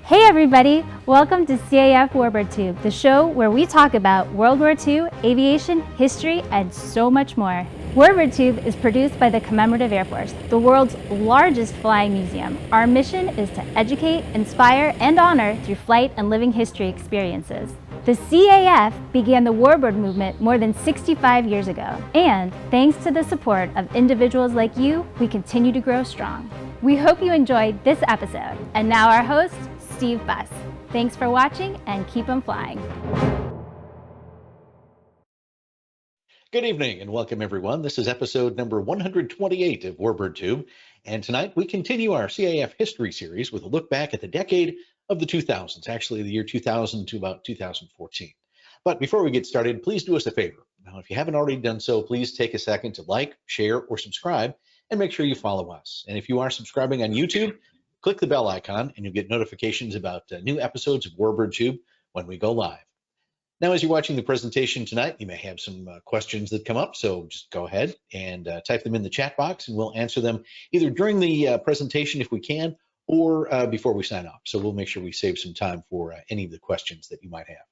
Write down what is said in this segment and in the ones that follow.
Hey everybody! Welcome to CAF Warbird Tube, the show where we talk about World War II, aviation, history, and so much more. Warbird Tube is produced by the Commemorative Air Force, the world's largest flying museum. Our mission is to educate, inspire, and honor through flight and living history experiences. The CAF began the Warbird movement more than 65 years ago, and thanks to the support of individuals like you, we continue to grow strong. We hope you enjoyed this episode, and now our host, Steve Buss. Thanks for watching and keep 'em flying. Good evening and welcome everyone. This is episode number 128 of Warbird Tube, and tonight we continue our CAF history series with a look back at the decade of the 2000s, actually the year 2000 to about 2014. But before we get started, please do us a favor. Now, if you haven't already done so, please take a second to like, share, or subscribe, and make sure you follow us. And if you are subscribing on YouTube, click the bell icon and you'll get notifications about new episodes of Warbird Tube when we go live. Now, as you're watching the presentation tonight, you may have some questions that come up, so just go ahead and type them in the chat box and we'll answer them either during the presentation if we can or before we sign off. So we'll make sure we save some time for any of the questions that you might have.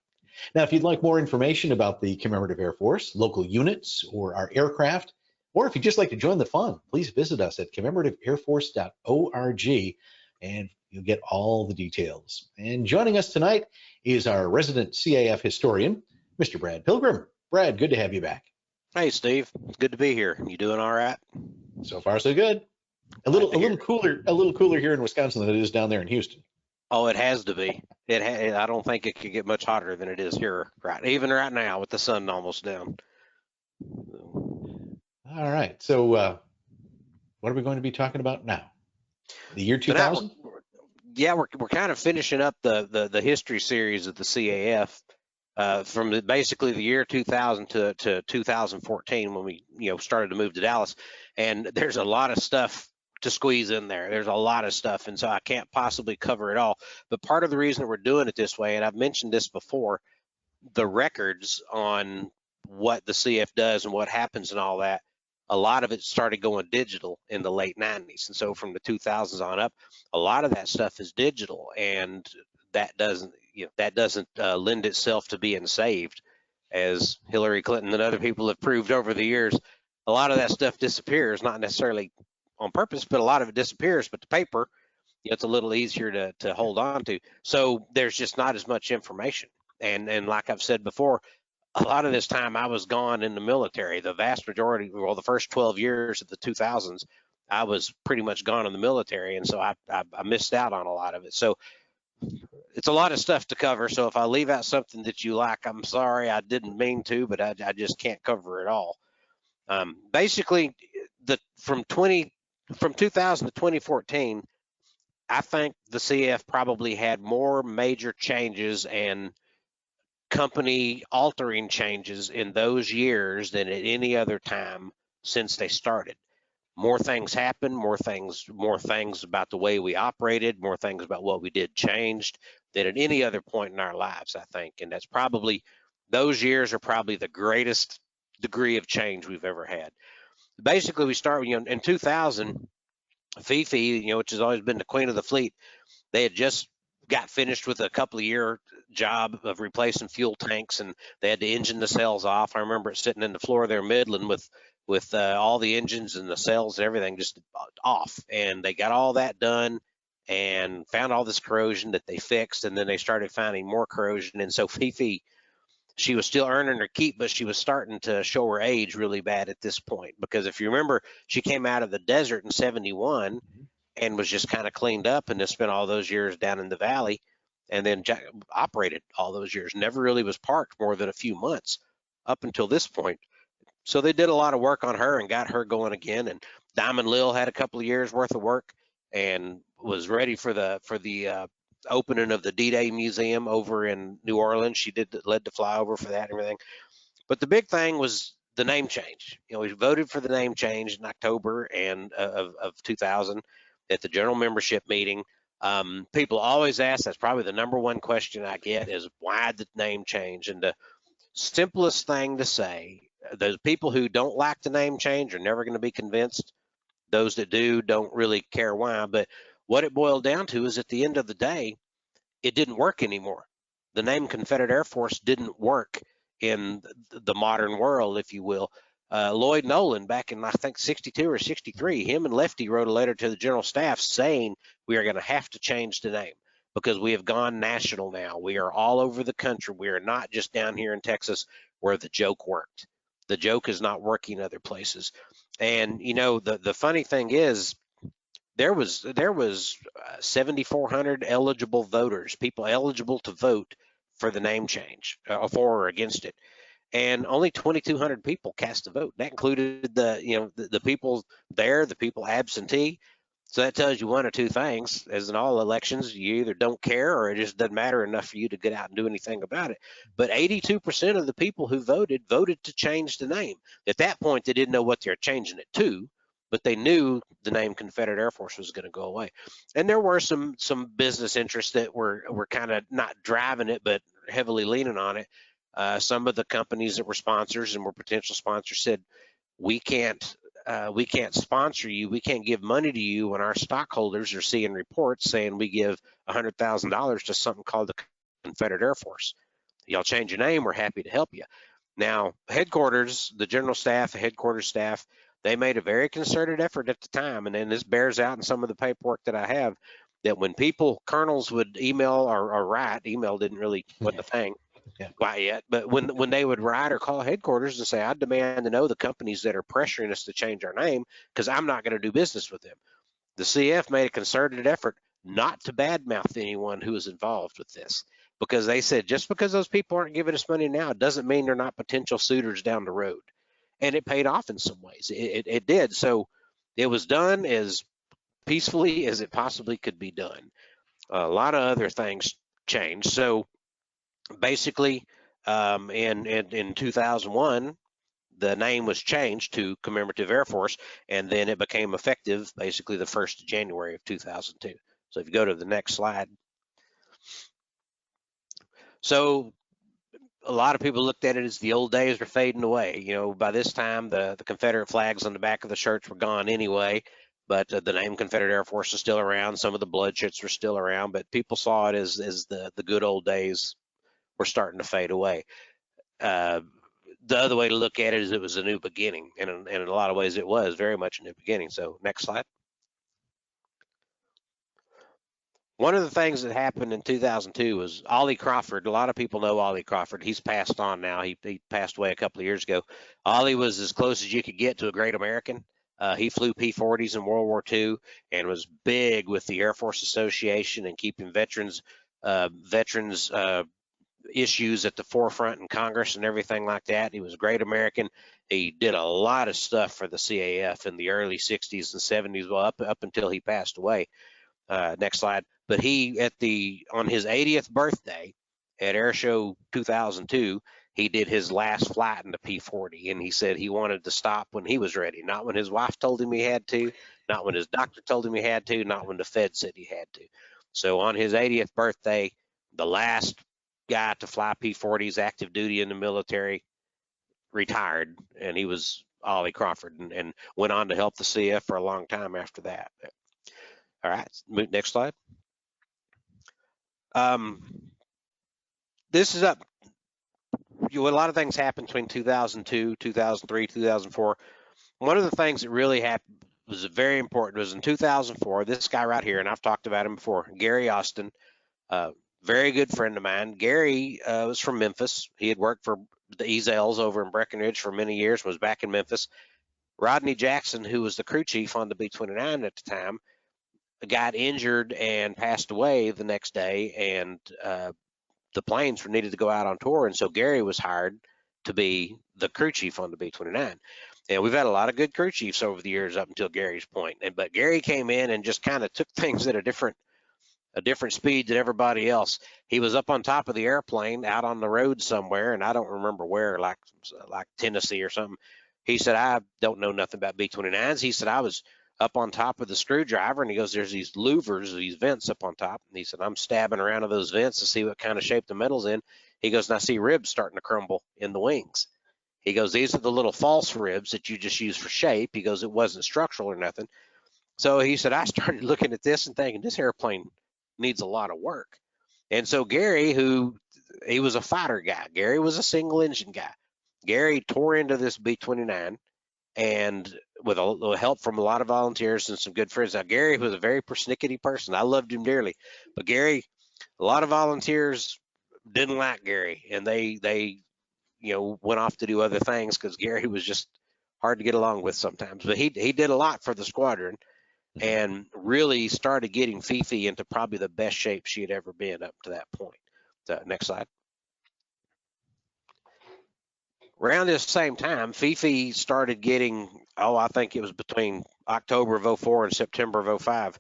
Now, if you'd like more information about the Commemorative Air Force, local units, or our aircraft, or if you'd just like to join the fun, please visit us at commemorativeairforce.org and you'll get all the details. And joining us tonight is our resident CAF historian, Mr. Brad Pilgrim. Brad, good to have you back. Hey, Steve. It's good to be here. You doing all right? So far, so good. A little cooler here in Wisconsin than it is down there in Houston. Oh, it has to be. I don't think it could get much hotter than it is here, even right now with the sun almost down. All right. So what are we going to be talking about now? The year 2000? Yeah, we're kind of finishing up the history series of the CAF from basically the year 2000 to 2014 when we started to move to Dallas, and there's a lot of stuff to squeeze in there. There's a lot of stuff, and so I can't possibly cover it all. But part of the reason that we're doing it this way, and I've mentioned this before, the records on what the CF does and what happens and all that, a lot of it started going digital in the late 90s. And so from the 2000s on up, a lot of that stuff is digital, and that doesn't lend itself to being saved, as Hillary Clinton and other people have proved over the years. A lot of that stuff disappears, not necessarily on purpose, but a lot of it disappears. But the paper, it's a little easier to hold on to. So there's just not as much information. And like I've said before, a lot of this time I was gone in the military. The vast majority, well, the first 12 years of the 2000s, I was pretty much gone in the military, and so I missed out on a lot of it. So it's a lot of stuff to cover. So if I leave out something that you like, I'm sorry, I didn't mean to, but I just can't cover it all. Basically, from 2000 to 2014, I think the CF probably had more major changes and company altering changes in those years than at any other time since they started. More things happened, more things about the way we operated, more things about what we did changed than at any other point in our lives, I think. And that's probably, those years are probably the greatest degree of change we've ever had. Basically, we start, in 2000, Fifi, which has always been the queen of the fleet, they had just got finished with a couple of year job of replacing fuel tanks, and they had to engine the cells off. I remember it sitting in the floor of their Midland with all the engines and the cells and everything just off, and they got all that done and found all this corrosion that they fixed, and then they started finding more corrosion. And so Fifi, she was still earning her keep, but she was starting to show her age really bad at this point, because if you remember, she came out of the desert in 71 and was just kind of cleaned up, and then spent all those years down in the valley, and then operated all those years. Never really was parked more than a few months up until this point. So they did a lot of work on her and got her going again. And Diamond Lil had a couple of years worth of work and was ready for the opening of the D-Day Museum over in New Orleans. She led the flyover for that and everything. But the big thing was the name change. We voted for the name change in October of 2000 at the general membership meeting. People always ask, that's probably the number one question I get, is why the name change? And the simplest thing to say, those people who don't like the name change are never going to be convinced. Those that do don't really care why. But what it boiled down to is, at the end of the day, it didn't work anymore. The name Confederate Air Force didn't work in the modern world, if you will. Lloyd Nolan, back in I think 62 or 63, him and Lefty wrote a letter to the general staff saying we are going to have to change the name because we have gone national now. We are all over the country. We are not just down here in Texas where the joke worked. The joke is not working other places. And you know, the funny thing is, there was 7,400 eligible voters, people eligible to vote for the name change, for or against it, and only 2,200 people cast a vote. That included the people there, the people absentee. So that tells you one or two things. As in all elections, you either don't care or it just doesn't matter enough for you to get out and do anything about it. But 82% of the people who voted to change the name. At that point, they didn't know what they're changing it to, but they knew the name Confederate Air Force was going to go away. And there were some business interests that were kind of not driving it, but heavily leaning on it. Some of the companies that were sponsors and were potential sponsors said, we can't sponsor you. We can't give money to you when our stockholders are seeing reports saying we give $100,000 to something called the Confederate Air Force. Y'all change your name, we're happy to help you. Now, headquarters, the general staff, the headquarters staff, they made a very concerted effort at the time, and then this bears out in some of the paperwork that I have, that when colonels would email or write, email didn't really what the thing quite yet, but when they would write or call headquarters and say, I demand to know the companies that are pressuring us to change our name because I'm not going to do business with them. The CF made a concerted effort not to badmouth anyone who was involved with this, because they said just because those people aren't giving us money now doesn't mean they're not potential suitors down the road. And it paid off in some ways. It did. So it was done as peacefully as it possibly could be done. A lot of other things changed. So basically, in 2001, the name was changed to Commemorative Air Force, and then it became effective basically the 1st of January of 2002. So if you go to the next slide. So a lot of people looked at it as the old days are fading away. You know, by this time, the Confederate flags on the back of the shirts were gone anyway, but the name Confederate Air Force is still around. Some of the bloodshirts were still around, but people saw it as the good old days were starting to fade away. The other way to look at it is it was a new beginning, and in a lot of ways it was very much a new beginning. So next slide. One of the things that happened in 2002 was Ollie Crawford. A lot of people know Ollie Crawford. He's passed on now. He passed away a couple of years ago. Ollie was as close as you could get to a great American. He flew P-40s in World War II and was big with the Air Force Association and keeping veterans issues at the forefront in Congress and everything like that. He was a great American. He did a lot of stuff for the CAF in the early 60s and 70s, well, up until he passed away. Next slide. But he, on his 80th birthday at Air Show 2002, he did his last flight in the P-40, and he said he wanted to stop when he was ready, not when his wife told him he had to, not when his doctor told him he had to, not when the Fed said he had to. So on his 80th birthday, the last guy to fly P-40s, active duty in the military, retired, and he was Ollie Crawford, and went on to help the CF for a long time after that. All right, next slide. This is up. A lot of things happened between 2002, 2003, 2004. One of the things that really happened was very important was in 2004, this guy right here, and I've talked about him before, Gary Austin, very good friend of mine. Gary was from Memphis. He had worked for the Ezels over in Breckenridge for many years, was back in Memphis. Rodney Jackson, who was the crew chief on the B-29 at the time, got injured and passed away the next day, and the planes were needed to go out on tour, and so Gary was hired to be the crew chief on the B-29. And we've had a lot of good crew chiefs over the years up until Gary's point. But Gary came in and just kind of took things at a different speed than everybody else. He was up on top of the airplane out on the road somewhere, and I don't remember where, like Tennessee or something. He said, I don't know nothing about B-29s. He said, I was up on top of the screwdriver, and he goes, there's these louvers, these vents up on top. And he said, I'm stabbing around to those vents to see what kind of shape the metal's in. He goes, and I see ribs starting to crumble in the wings. He goes, these are the little false ribs that you just use for shape. He goes, it wasn't structural or nothing. So he said, I started looking at this and thinking, this airplane needs a lot of work. And so Gary, he was a fighter guy. Gary was a single engine guy. Gary tore into this B-29, and with a little help from a lot of volunteers and some good friends. Now, Gary was a very persnickety person. I loved him dearly, but Gary, a lot of volunteers didn't like Gary, and they went off to do other things because Gary was just hard to get along with sometimes. But he did a lot for the squadron, and really started getting Fifi into probably the best shape she had ever been up to that point. So, next slide. Around this same time, Fifi started getting, I think it was between October of 04 and September of 05.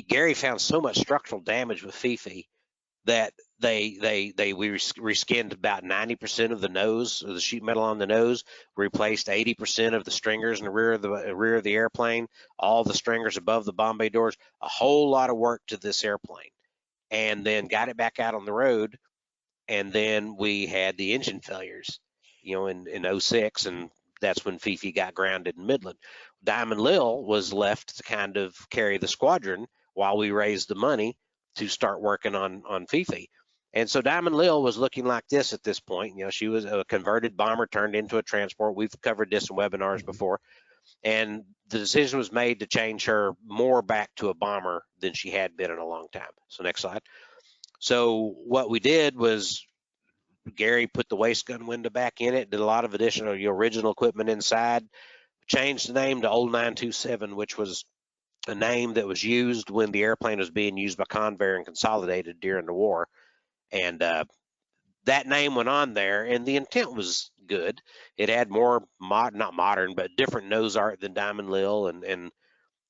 Gary found so much structural damage with Fifi that we reskinned about 90% of the nose, of the sheet metal on the nose, replaced 80% of the stringers in the rear of the airplane, all the stringers above the bomb bay doors, a whole lot of work to this airplane, and then got it back out on the road. And then we had the engine failures, in 06, and that's when Fifi got grounded in Midland. Diamond Lil was left to kind of carry the squadron while we raised the money to start working on Fifi. And so Diamond Lil was looking like this at this point. She was a converted bomber turned into a transport. We've covered this in webinars before. And the decision was made to change her more back to a bomber than she had been in a long time. So next slide. So what we did was Gary put the waist gun window back in it, did a lot of additional original equipment inside, changed the name to Old 927, which was a name that was used when the airplane was being used by Convair and Consolidated during the war. And that name went on there, and the intent was good. It had more, not modern, but different nose art than Diamond Lil, and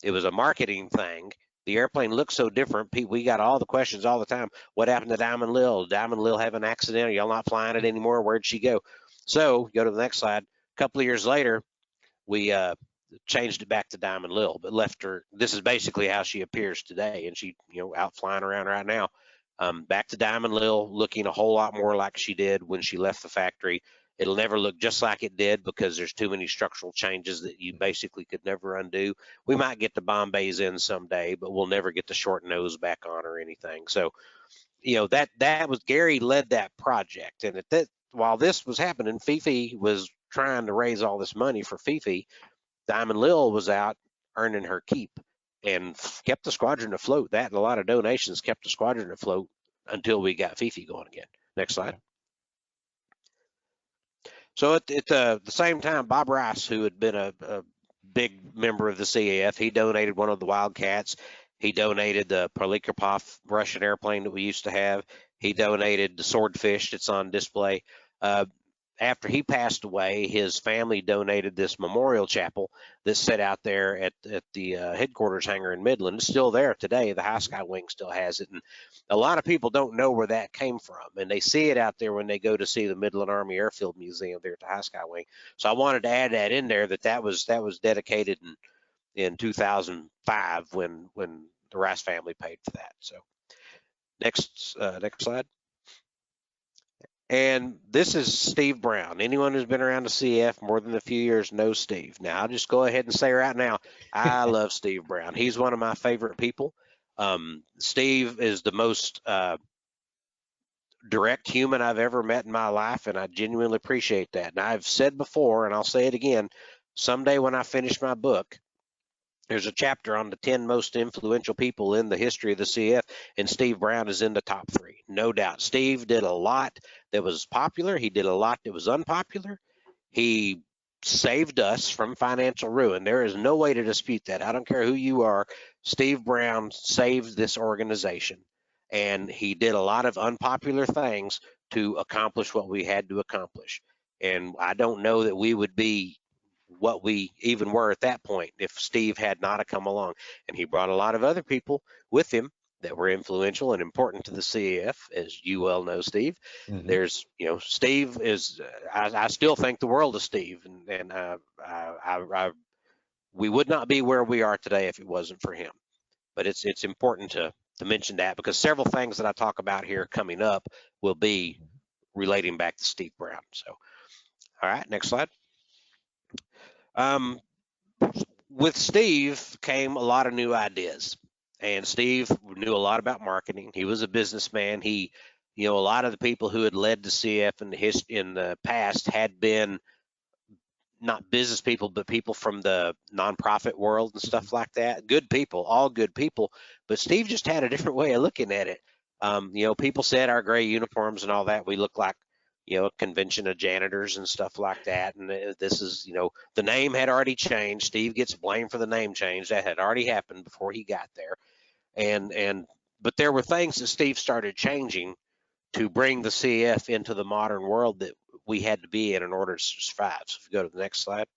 it was a marketing thing. The airplane looked so different. We got all the questions all the time. What happened to Diamond Lil? Did Diamond Lil have an accident? Are y'all not flying it anymore? Where'd she go? So go to the next slide. A couple of years later, we changed it back to Diamond Lil, but left her. This is basically how she appears today, and she, out flying around right now. Back to Diamond Lil, looking a whole lot more like she did when she left the factory. It'll never look just like it did because there's too many structural changes that you basically could never undo. We might get the bomb bays in someday, but we'll never get the short nose back on or anything. So, that was Gary led that project. And while this was happening, Fifi was trying to raise all this money for Fifi. Diamond Lil was out earning her keep and kept the squadron afloat. That and a lot of donations kept the squadron afloat until we got Fifi going again. Next slide. So at the same time, Bob Rice, who had been a big member of the CAF, he donated one of the Wildcats. He donated the Polikarpov Russian airplane that we used to have. He donated the Swordfish that's on display. After he passed away, his family donated this memorial chapel that's set out there at the headquarters hangar in Midland. It's still there today. The High Sky Wing still has it. And a lot of people don't know where that came from. And they see it out there when they go to see the Midland Army Airfield Museum there at the High Sky Wing. So I wanted to add that in there, that was dedicated in 2005 when the Rice family paid for that. So next slide. And this is Steve Brown. Anyone who's been around the CF more than a few years knows Steve. Now, I'll just go ahead and say right now, I love Steve Brown. He's one of my favorite people. Steve is the most direct human I've ever met in my life, and I genuinely appreciate that. And I've said before, and I'll say it again, someday when I finish my book, there's a chapter on the 10 most influential people in the history of the CF, and Steve Brown is in the top 3, no doubt. Steve did a lot that was popular. He did a lot that was unpopular. He saved us from financial ruin. There is no way to dispute that. I don't care who you are. Steve Brown saved this organization, and he did a lot of unpopular things to accomplish what we had to accomplish. And I don't know that we would be what we even were at that point if Steve had not come along. And he brought a lot of other people with him that were influential and important to the CAF, as you well know, Steve. Mm-hmm. There's, Steve is, I still think the world of Steve, and we would not be where we are today if it wasn't for him. But it's important to mention that, because several things that I talk about here coming up will be relating back to Steve Brown. So, all right, next slide. With Steve came a lot of new ideas. And Steve knew a lot about marketing. He was a businessman. He, a lot of the people who had led the CF in the past had been not business people, but people from the nonprofit world and stuff like that. Good people, all good people. But Steve just had a different way of looking at it. People said our gray uniforms and all that, we look like, a convention of janitors and stuff like that. And this is, the name had already changed. Steve gets blamed for the name change. That had already happened before he got there. But there were things that Steve started changing to bring the CF into the modern world that we had to be in order to survive. So if you go to the next slide,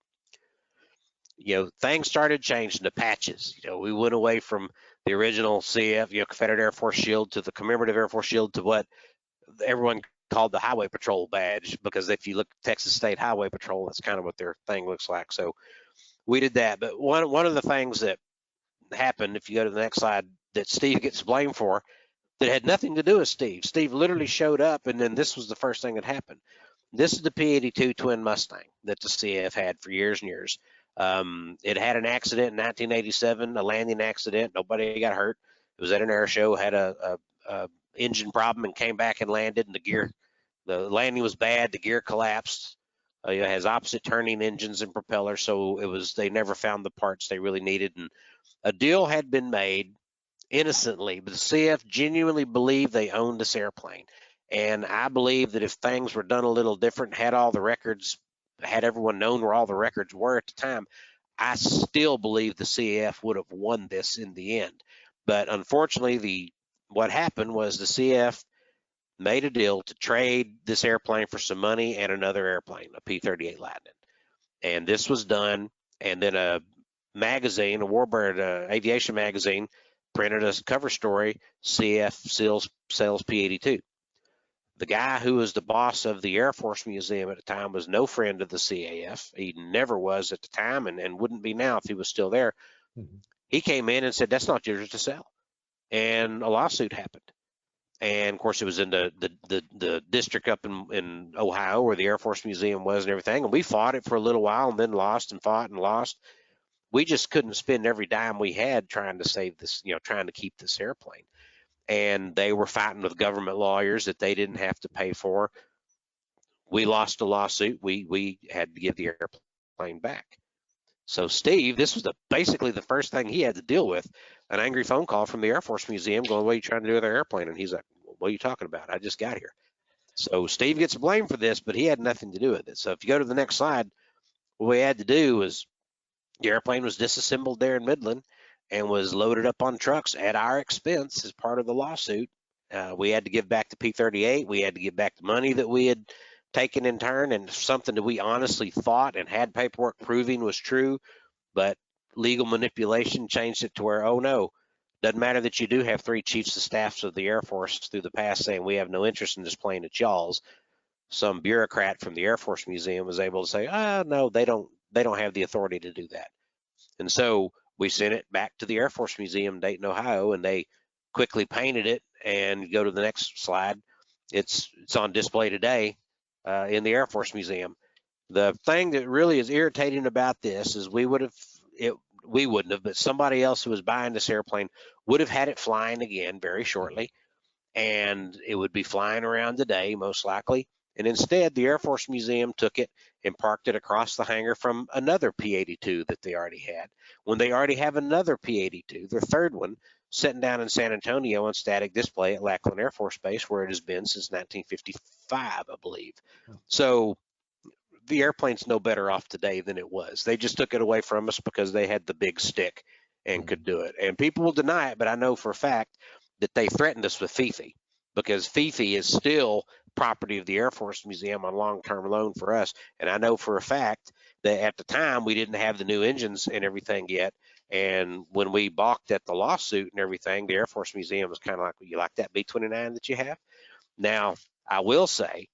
things started changing. The patches, we went away from the original CF, Confederate Air Force shield, to the Commemorative Air Force shield, to what everyone called the Highway Patrol badge, because if you look at Texas State Highway Patrol, that's kind of what their thing looks like. So we did that. But one of the things that happened, if you go to the next slide, that Steve gets blamed for, that had nothing to do with Steve. Steve literally showed up, and then this was the first thing that happened. This is the P-82 twin Mustang that the CF had for years and years. It had an accident in 1987, a landing accident. Nobody got hurt. It was at an air show, had a engine problem, and came back and landed, and the landing was bad. The gear collapsed. It has opposite turning engines and propellers, so they never found the parts they really needed. And a deal had been made innocently, but the CF genuinely believed they owned this airplane. And I believe that if things were done a little different, had all the records, had everyone known where all the records were at the time, I still believe the CF would have won this in the end. But unfortunately, what happened was the CF made a deal to trade this airplane for some money and another airplane, a P-38 Lightning. And this was done, and then a magazine, a Warbird aviation magazine, printed a cover story, CF sells P-82. The guy who was the boss of the Air Force Museum at the time was no friend of the CAF. He never was at the time, and wouldn't be now if he was still there. Mm-hmm. He came in and said, that's not yours to sell. And a lawsuit happened. And of course, it was in the district up in Ohio where the Air Force Museum was and everything. And we fought it for a little while, and then lost and fought and lost. We just couldn't spend every dime we had trying to save this, trying to keep this airplane. And they were fighting with government lawyers that they didn't have to pay for. We lost a lawsuit. We had to give the airplane back. So Steve, this was basically the first thing he had to deal with, an angry phone call from the Air Force Museum going, what are you trying to do with our airplane? And he's like, what are you talking about? I just got here. So Steve gets blamed for this, but he had nothing to do with it. So if you go to the next slide, what we had to do was, the airplane was disassembled there in Midland and was loaded up on trucks at our expense as part of the lawsuit. We had to give back the P-38. We had to give back the money that we had taken in turn, and something that we honestly thought and had paperwork proving was true, but legal manipulation changed it to where, oh no, doesn't matter that you do have 3 chiefs of staffs of the Air Force through the past saying we have no interest in this plane, it's y'all's. Some bureaucrat from the Air Force Museum was able to say, no, they don't have the authority to do that. And so we sent it back to the Air Force Museum in Dayton, Ohio, and they quickly painted it. And go to the next slide. It's on display today in the Air Force Museum. The thing that really is irritating about this is we wouldn't have, but somebody else who was buying this airplane would have had it flying again very shortly, and it would be flying around today most likely. And instead, the Air Force Museum took it and parked it across the hangar from another P-82 that they already had, when they already have another P-82, their third one, sitting down in San Antonio on static display at Lackland Air Force Base, where it has been since 1955, I believe. So the airplane's no better off today than it was. They just took it away from us because they had the big stick and could do it. And people will deny it, but I know for a fact that they threatened us with Fifi, because Fifi is still property of the Air Force Museum on long-term loan for us. And I know for a fact that at the time we didn't have the new engines and everything yet. And when we balked at the lawsuit and everything, the Air Force Museum was kind of like, well, you like that B-29 that you have? Now, I will say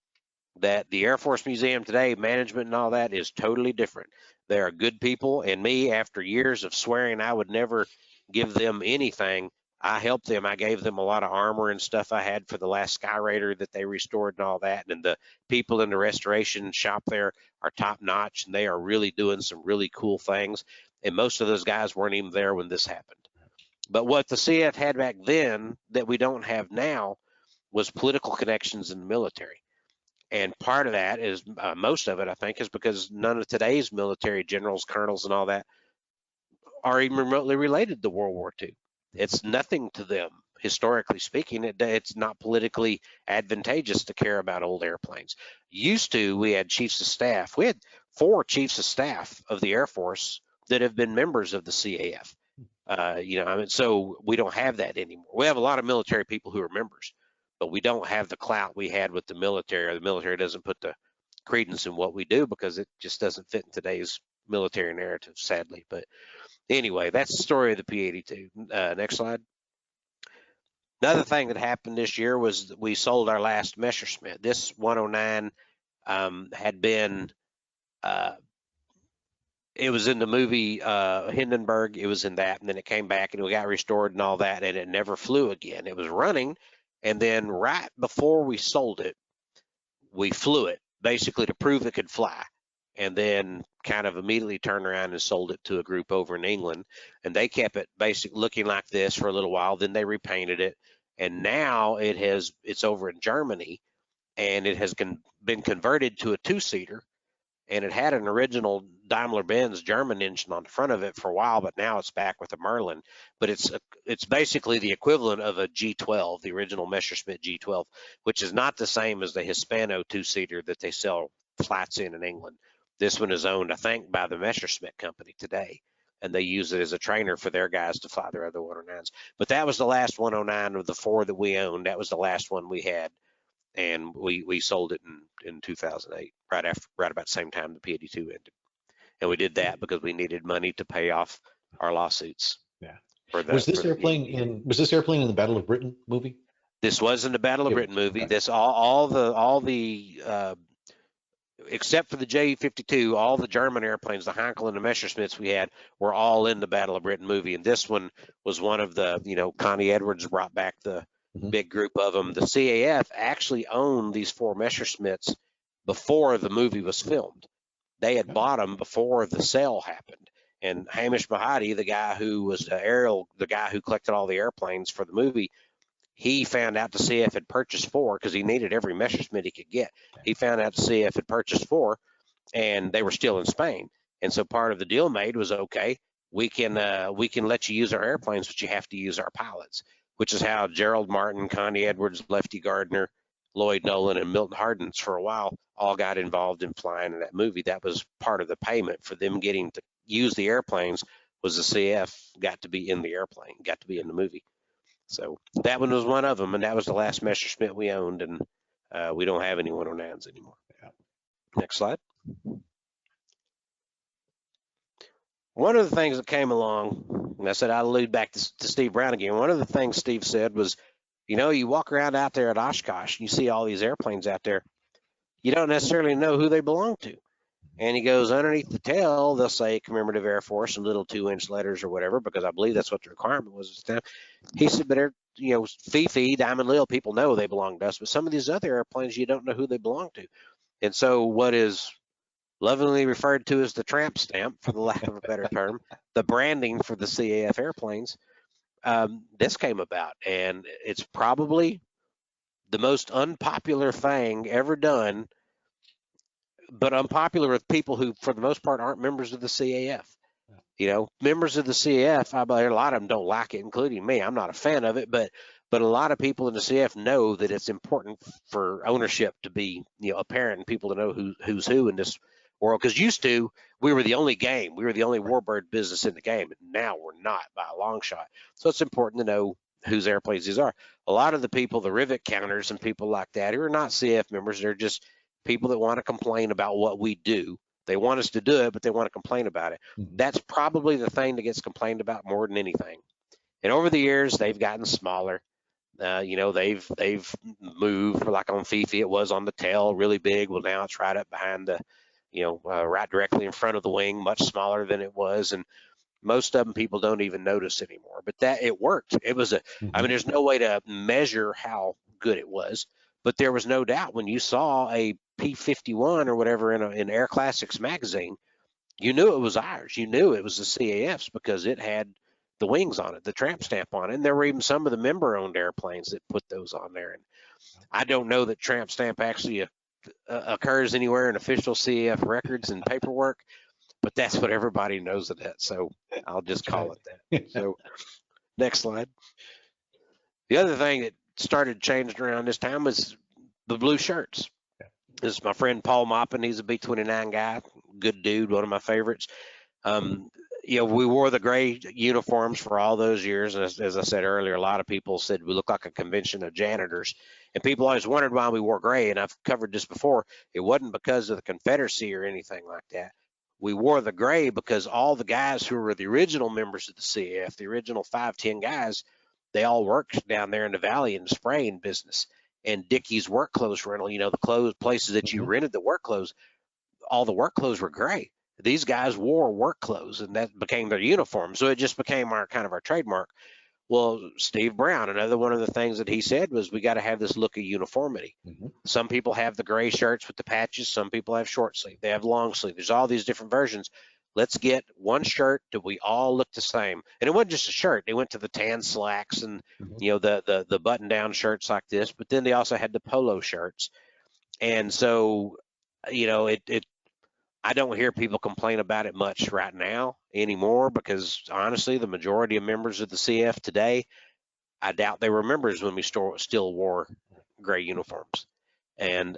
that the Air Force Museum today, management and all that, is totally different. They are good people, and me, after years of swearing I would never give them anything, I helped them. I gave them a lot of armor and stuff I had for the last Sky Raider that they restored and all that. And the people in the restoration shop there are top notch, and they are really doing some really cool things. And most of those guys weren't even there when this happened. But what the CF had back then that we don't have now was political connections in the military. And part of that is, most of it, I think, is because none of today's military generals, colonels, and all that are even remotely related to World War II. It's nothing to them, historically speaking. It's not politically advantageous to care about old airplanes. Used to, we had chiefs of staff. We had 4 chiefs of staff of the Air Force that have been members of the CAF. So we don't have that anymore. We have a lot of military people who are members, but we don't have the clout we had with the military. Or the military doesn't put the credence in what we do because it just doesn't fit in today's military narrative, sadly. But anyway, that's the story of the P-82. Next slide. Another thing that happened this year was that we sold our last Messerschmitt. This 109 had been, it was in the movie Hindenburg. It was in that, and then it came back and we got restored and all that, and it never flew again. It was running, and then right before we sold it, we flew it basically to prove it could fly, and then kind of immediately turned around and sold it to a group over in England, and they kept it basically looking like this for a little while. Then they repainted it, and now it's over in Germany, and it has been converted to a 2-seater. And it had an original Daimler-Benz German engine on the front of it for a while, but now it's back with a Merlin. But it's basically the equivalent of a G12, the original Messerschmitt G12, which is not the same as the Hispano 2-seater that they sell flats in England. This one is owned, I think, by the Messerschmitt company today, and they use it as a trainer for their guys to fly their other 109s. But that was the last 109 of the 4 that we owned. That was the last one we had. And we sold it in 2008, right about the same time the P-82 ended. And we did that because we needed money to pay off our lawsuits. Yeah. Was this airplane in the Battle of Britain movie? This was in the Battle of Britain movie. Okay. This all the except for the J-52, all the German airplanes, the Heinkel and the Messerschmitts we had were all in the Battle of Britain movie. And this one was one of the, Connie Edwards brought back the big group of them. The CAF actually owned these 4 Messerschmitts before the movie was filmed. They had bought them before the sale happened. And Hamish Mahadi, the guy who was the guy who collected all the airplanes for the movie, he found out the CAF had purchased 4 because he needed every Messerschmitt he could get. He found out the CAF had purchased 4, and they were still in Spain. And so part of the deal made was, okay, we can let you use our airplanes, but you have to use our pilots, which is how Gerald Martin, Connie Edwards, Lefty Gardner, Lloyd Nolan, and Milton Hardens for a while all got involved in flying in that movie. That was part of the payment for them getting to use the airplanes, was the CF got to be in the airplane, got to be in the movie. So that one was one of them, and that was the last Messerschmitt we owned, and we don't have any 109s anymore. Yeah. Next slide. One of the things that came along, and I said I'll allude back to Steve Brown again. One of the things Steve said was, you walk around out there at Oshkosh and you see all these airplanes out there. You don't necessarily know who they belong to. And he goes, underneath the tail, they'll say Commemorative Air Force in little 2-inch letters or whatever, because I believe that's what the requirement was at the time. He said, but Fifi, Diamond Lil, people know they belong to us, but some of these other airplanes, you don't know who they belong to. And so what is lovingly referred to as the tramp stamp, for the lack of a better term, the branding for the CAF airplanes, this came about, and it's probably the most unpopular thing ever done, but unpopular with people who, for the most part, aren't members of the CAF. Members of the CAF, a lot of them don't like it, including me. I'm not a fan of it, but a lot of people in the CAF know that it's important for ownership to be, apparent, and people to know who's who in this world. Because used to, we were the only game. We were the only Warbird business in the game. And now we're not by a long shot. So it's important to know whose airplanes these are. A lot of the people, the rivet counters and people like that, who are not CAF members, they're just people that want to complain about what we do. They want us to do it, but they want to complain about it. That's probably the thing that gets complained about more than anything. And over the years, they've gotten smaller. They've moved. Like on Fifi, it was on the tail, really big. Well, now it's right up behind the, right directly in front of the wing, much smaller than it was. And most of them, people don't even notice anymore. But that it worked. It was there's no way to measure how good it was, but there was no doubt when you saw a P-51 or whatever in Air Classics magazine, you knew it was ours. You knew it was the CAF's because it had the wings on it, the tramp stamp on it. And there were even some of the member-owned airplanes that put those on there. And I don't know that tramp stamp actually occurs anywhere in official CAF records and paperwork, but that's what everybody knows it as. So I'll just call it that. So next slide. The other thing that started changing around this time was the blue shirts. This is my friend Paul Moppin. He's a B-29 guy, good dude, one of my favorites. You know, we wore the gray uniforms for all those years. And as I said earlier, a lot of people said we look like a convention of janitors. And people always wondered why we wore gray. And I've covered this before. It wasn't because of the Confederacy or anything like that. We wore the gray because all the guys who were the original members of the CAF, the original 510 guys, they all worked down there in the valley in the spraying business. And Dickie's work clothes rental, you know, the clothes places that you rented the work clothes, all the work clothes were gray. These guys wore work clothes, and that became their uniform. So it just became our kind of our trademark. Well, Steve Brown, another one of the things that he said was we got to have this look of uniformity. Some people have the gray shirts with the patches. Some people have short sleeve. They have long sleeve. There's all these different versions. Let's get one shirt that we all look the same. And it wasn't just a shirt. They went to the tan slacks and you know the button down shirts like this, but then they also had the polo shirts. And so, you know, I don't hear people complain about it much right now anymore because honestly, the majority of members of the CF today, I doubt they were members when we still wore gray uniforms. And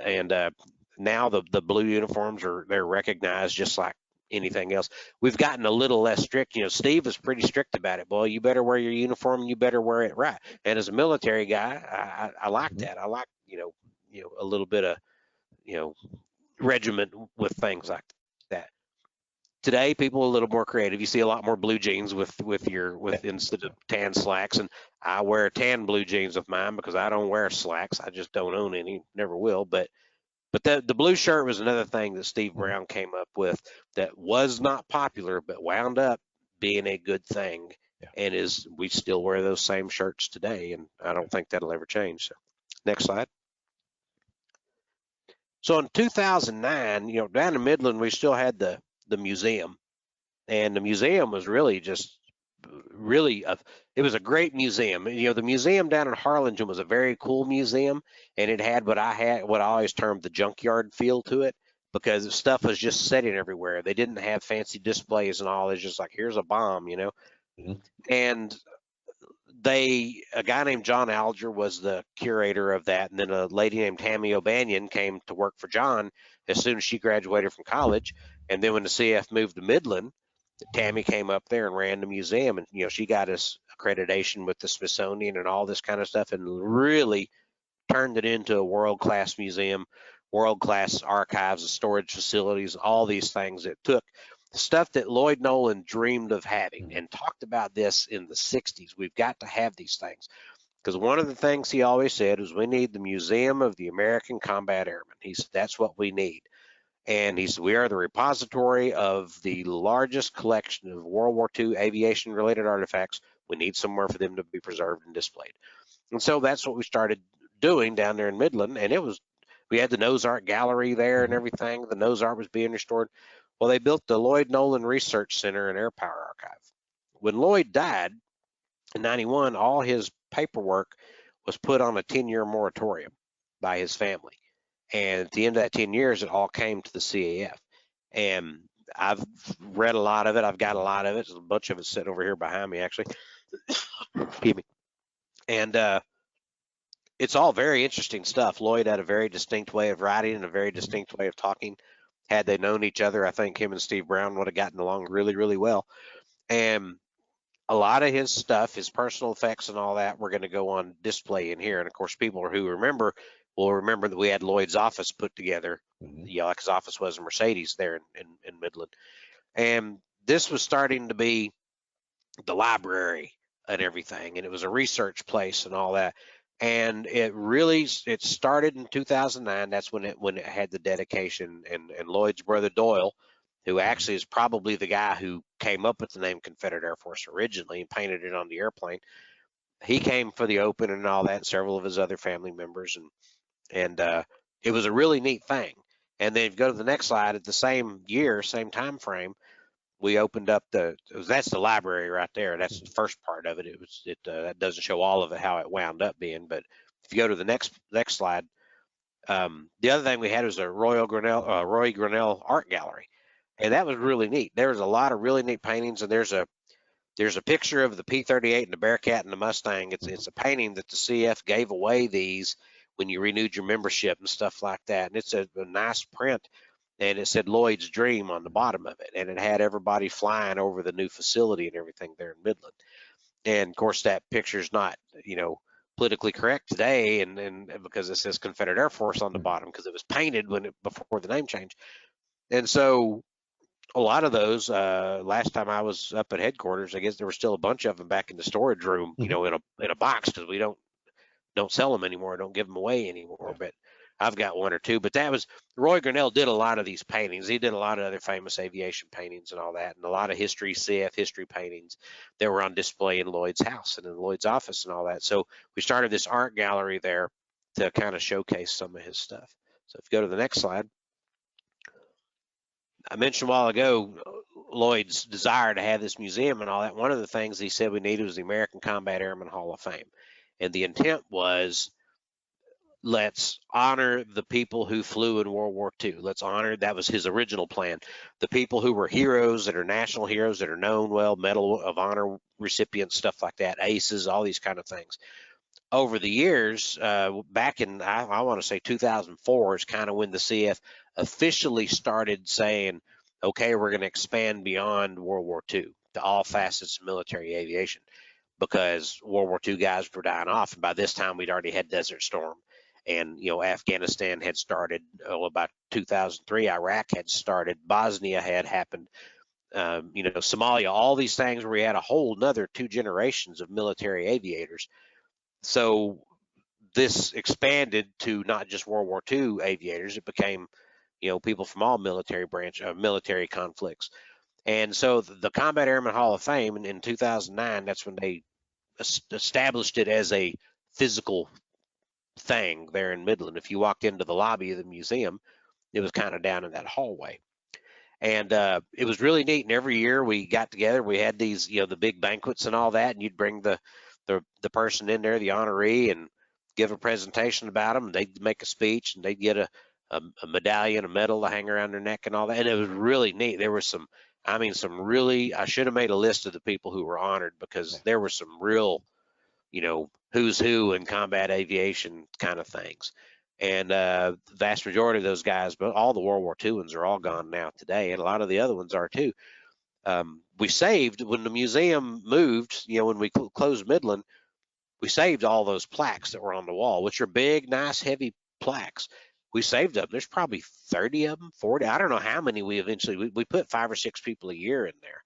now the blue uniforms they're recognized just like anything else. We've gotten a little less strict. You know, Steve was pretty strict about it. Boy, you better wear your uniform and you better wear it right. And as a military guy, I like that. I like, you know, a little bit of, you know, regiment with things like that. Today, people are a little more creative. You see a lot more blue jeans with instead of tan slacks, and I wear tan blue jeans with mine because I don't wear slacks. I just don't own any, never will. But the blue shirt was another thing that Steve Brown came up with that was not popular, but wound up being a good thing, and we still wear those same shirts today, and I don't think that'll ever change. So, next slide. So in 2009, you know, down in Midland, we still had the museum, and the museum was really it was a great museum. You know, the museum down in Harlingen was a very cool museum, and it had what I always termed the junkyard feel to it because stuff was just sitting everywhere. They didn't have fancy displays and all. It's just like, here's a bomb, you know. And a guy named John Alger was the curator of that, and then a lady named Tammy O'Banion came to work for John as soon as she graduated from college. And then when the CF moved to Midland, Tammy came up there and ran the museum, and you know, she got us accreditation with the Smithsonian and all this kind of stuff, and really turned it into a world-class museum, world-class archives and storage facilities, all these things. It took the stuff that Lloyd Nolan dreamed of having and talked about this in the 60s. We've got to have these things because one of the things he always said was we need the Museum of the American Combat Airmen. He said that's what we need. And he said, we are the repository of the largest collection of World War II aviation-related artifacts. We need somewhere for them to be preserved and displayed. And so that's what we started doing down there in Midland. And we had the Nose Art Gallery there and everything. The Nose Art was being restored. Well, they built the Lloyd Nolan Research Center and Air Power Archive. When Lloyd died in 91, all his paperwork was put on a 10-year moratorium by his family. And at the end of that 10 years, it all came to the CAF. And I've read a lot of it. I've got a lot of it. There's a bunch of it sitting over here behind me, actually. Excuse me. And it's all very interesting stuff. Lloyd had a very distinct way of writing and a very distinct way of talking. Had they known each other, I think him and Steve Brown would have gotten along really, really well. And a lot of his stuff, his personal effects and all that, were going to go on display in here. And of course, people who remember will remember that we had Lloyd's office put together. You know, like his office was in Mercedes there in Midland. And this was starting to be the library and everything. And it was a research place and all that. And it started in 2009. That's when it had the dedication. And Lloyd's brother Doyle, who actually is probably the guy who came up with the name Confederate Air Force originally and painted it on the airplane, he came for the open and all that, and several of his other family members. And it was a really neat thing. And then if you go to the next slide, at the same year, same time frame, we opened up that's the library right there. That's the first part of it. That doesn't show all of it, how it wound up being, but if you go to the next slide, the other thing we had was a Roy Grinnell art gallery, and that was really neat. There was a lot of really neat paintings, and there's a picture of the P-38 and the Bearcat and the Mustang. It's a painting that the CF gave away these when you renewed your membership and stuff like that, and it's a nice print. And it said Lloyd's Dream on the bottom of it, and it had everybody flying over the new facility and everything there in Midland. And of course, that picture's not, politically correct today, and because it says Confederate Air Force on the bottom, because it was painted before the name change. And so a lot of those, last time I was up at headquarters, I guess there were still a bunch of them back in the storage room, in a box, because we don't sell them anymore, don't give them away anymore. But I've got one or two, but that was Roy Grinnell did a lot of these paintings. He did a lot of other famous aviation paintings and all that, and a lot of CF history paintings that were on display in Lloyd's house and in Lloyd's office and all that. So we started this art gallery there to kind of showcase some of his stuff. So if you go to the next slide, I mentioned a while ago Lloyd's desire to have this museum and all that. One of the things he said we needed was the American Combat Airman Hall of Fame, and the intent was, let's honor the people who flew in World War II. Let's honor, that was his original plan, the people who were heroes, that are national heroes, that are known well, Medal of Honor recipients, stuff like that, aces, all these kind of things. Over the years, back in, I want to say 2004 is kind of when the CF officially started saying, okay, we're going to expand beyond World War II to all facets of military aviation, because World War II guys were dying off. And by this time, we'd already had Desert Storm. And, Afghanistan had started, about 2003, Iraq had started, Bosnia had happened, Somalia, all these things where we had a whole nother 2 generations of military aviators. So this expanded to not just World War II aviators. It became, people from all military conflicts. And so the Combat Airman Hall of Fame in 2009, that's when they established it as a physical thing there in Midland. If you walked into the lobby of the museum, it was kind of down in that hallway. And it was really neat. And every year we got together, we had these, the big banquets and all that, and you'd bring the person in there, the honoree, and give a presentation about them. They'd make a speech, and they'd get a medallion, a medal to hang around their neck and all that. And it was really neat. There was some really, I should have made a list of the people who were honored, because there were some real, who's who in combat aviation kind of things. And the vast majority of those guys, but all the World War II ones are all gone now today, and a lot of the other ones are too. We saved, when the museum moved, when we closed Midland, we saved all those plaques that were on the wall, which are big, nice, heavy plaques. We saved them. There's probably 30 of them, 40. I don't know how many we eventually, we put 5 or 6 people a year in there.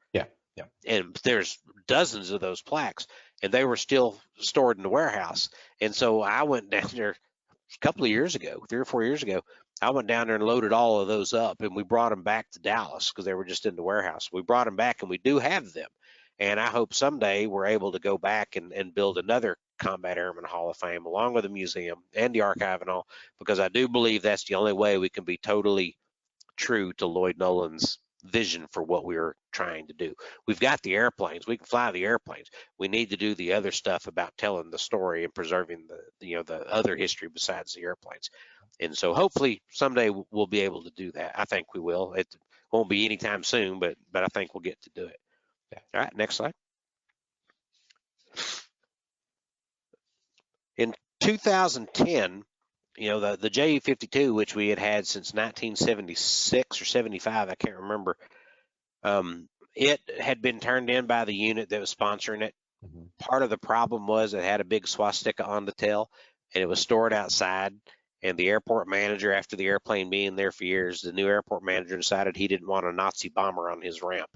Yeah. And there's dozens of those plaques, and they were still stored in the warehouse. And so I went down there a couple of years ago, 3 or 4 years ago. I went down there and loaded all of those up, and we brought them back to Dallas because they were just in the warehouse. We brought them back, and we do have them. And I hope someday we're able to go back and build another Combat Airman Hall of Fame along with the museum and the archive and all, because I do believe that's the only way we can be totally true to Lloyd Nolan's vision for what we were trying to do. We've got the airplanes, we can fly the airplanes. We need to do the other stuff about telling the story and preserving the other history besides the airplanes. And so hopefully someday we'll be able to do that. I think we will. It won't be anytime soon, but I think we'll get to do it. Yeah. All right, next slide. In 2010, the JE-52, which we had since 1976 or 75, I can't remember, it had been turned in by the unit that was sponsoring it. Mm-hmm. Part of the problem was it had a big swastika on the tail, and it was stored outside. And the airport manager, after the airplane being there for years, the new airport manager decided he didn't want a Nazi bomber on his ramp,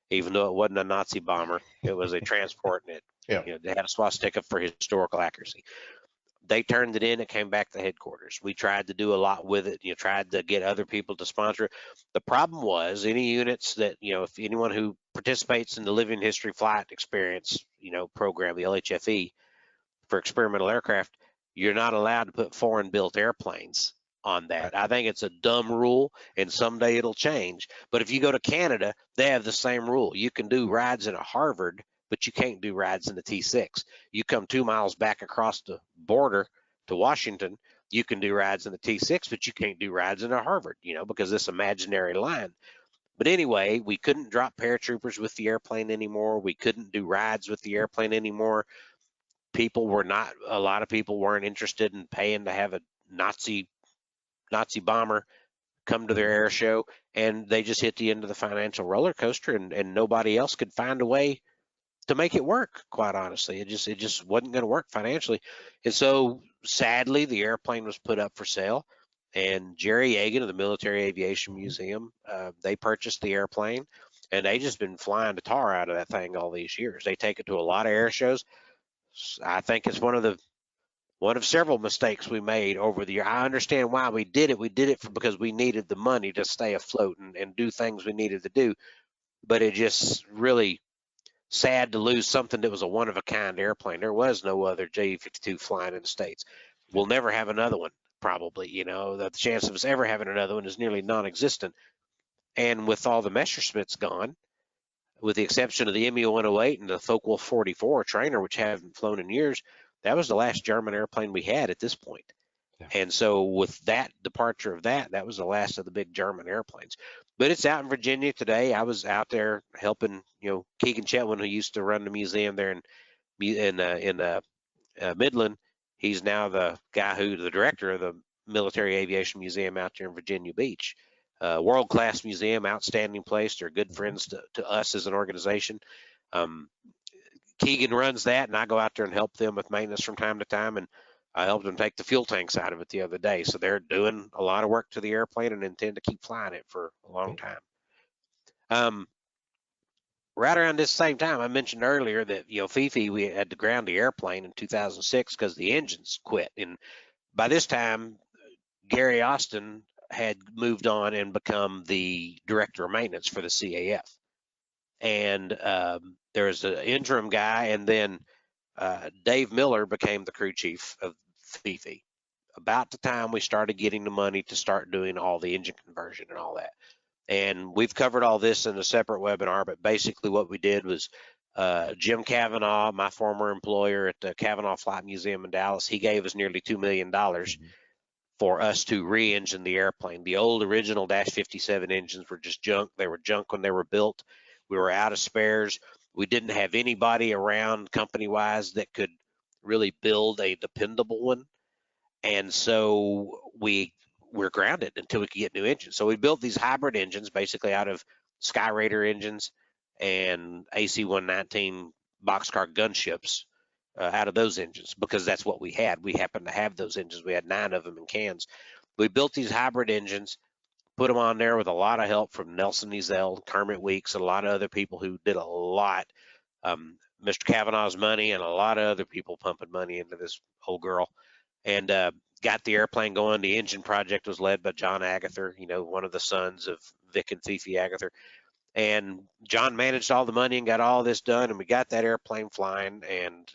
even though it wasn't a Nazi bomber. It was a transport, and it had a swastika for historical accuracy. They turned it in. It came back to headquarters. We tried to do a lot with it. Tried to get other people to sponsor it. The problem was any units that, if anyone who participates in the Living History Flight Experience, program, the LHFE, for experimental aircraft, you're not allowed to put foreign-built airplanes on that. I think it's a dumb rule, and someday it'll change. But if you go to Canada, they have the same rule. You can do rides in a Harvard, but you can't do rides in the T6. You come 2 miles back across the border to Washington, you can do rides in the T6, but you can't do rides in a Harvard, because this imaginary line. But anyway, we couldn't drop paratroopers with the airplane anymore. We couldn't do rides with the airplane anymore. A lot of people weren't interested in paying to have a Nazi bomber come to their air show, and they just hit the end of the financial roller coaster, and nobody else could find a way to make it work. Quite honestly, it just wasn't going to work financially. And so sadly, the airplane was put up for sale, and Jerry Yeagan of the Military Aviation Museum, they purchased the airplane, and they just been flying the tar out of that thing all these years. They take it to a lot of air shows. I think it's one of several mistakes we made over the year. I understand why we did it. We did it because we needed the money to stay afloat and do things we needed to do. But it just really sad to lose something that was a one-of-a-kind airplane. There was no other J-52 flying in the States. We'll never have another one, probably. The chance of us ever having another one is nearly non-existent. And with all the Messerschmitts gone, with the exception of the ME-108 and the Focke-Wulf 44 trainer, which haven't flown in years, that was the last German airplane we had at this point. Yeah. And so with that departure of that was the last of the big German airplanes. But it's out in Virginia today. I was out there helping, Keegan Chetwin, who used to run the museum there in Midland. He's now the director of the Military Aviation Museum out there in Virginia Beach. World-class museum, outstanding place. They're good friends to us as an organization. Keegan runs that, and I go out there and help them with maintenance from time to time, and I helped them take the fuel tanks out of it the other day. So they're doing a lot of work to the airplane and intend to keep flying it for a long time. Right around this same time, I mentioned earlier that, Fifi, we had to ground the airplane in 2006 because the engines quit. And by this time, Gary Austin had moved on and become the director of maintenance for the CAF. And there was an interim guy, and then Dave Miller became the crew chief of Fifi. About the time we started getting the money to start doing all the engine conversion and all that. And we've covered all this in a separate webinar, but basically what we did was Jim Cavanaugh, my former employer at the Cavanaugh Flight Museum in Dallas, he gave us nearly $2 million for us to re-engine the airplane. The old original Dash 57 engines were just junk. They were junk when they were built. We were out of spares. We didn't have anybody around company-wise that could really build a dependable one. And so we're grounded until we could get new engines. So we built these hybrid engines basically out of Sky Raider engines and AC-119 boxcar gunships out of those engines, because that's what we had. We happened to have those engines. We had 9 of them in cans. We built these hybrid engines, put them on there with a lot of help from Nelson Ezel, Kermit Weeks, and a lot of other people who did a lot. Mr. Cavanaugh's money and a lot of other people pumping money into this whole girl, and got the airplane going. The engine project was led by John Agather, one of the sons of Vic and Fifi Agather. And John managed all the money and got all this done, and we got that airplane flying and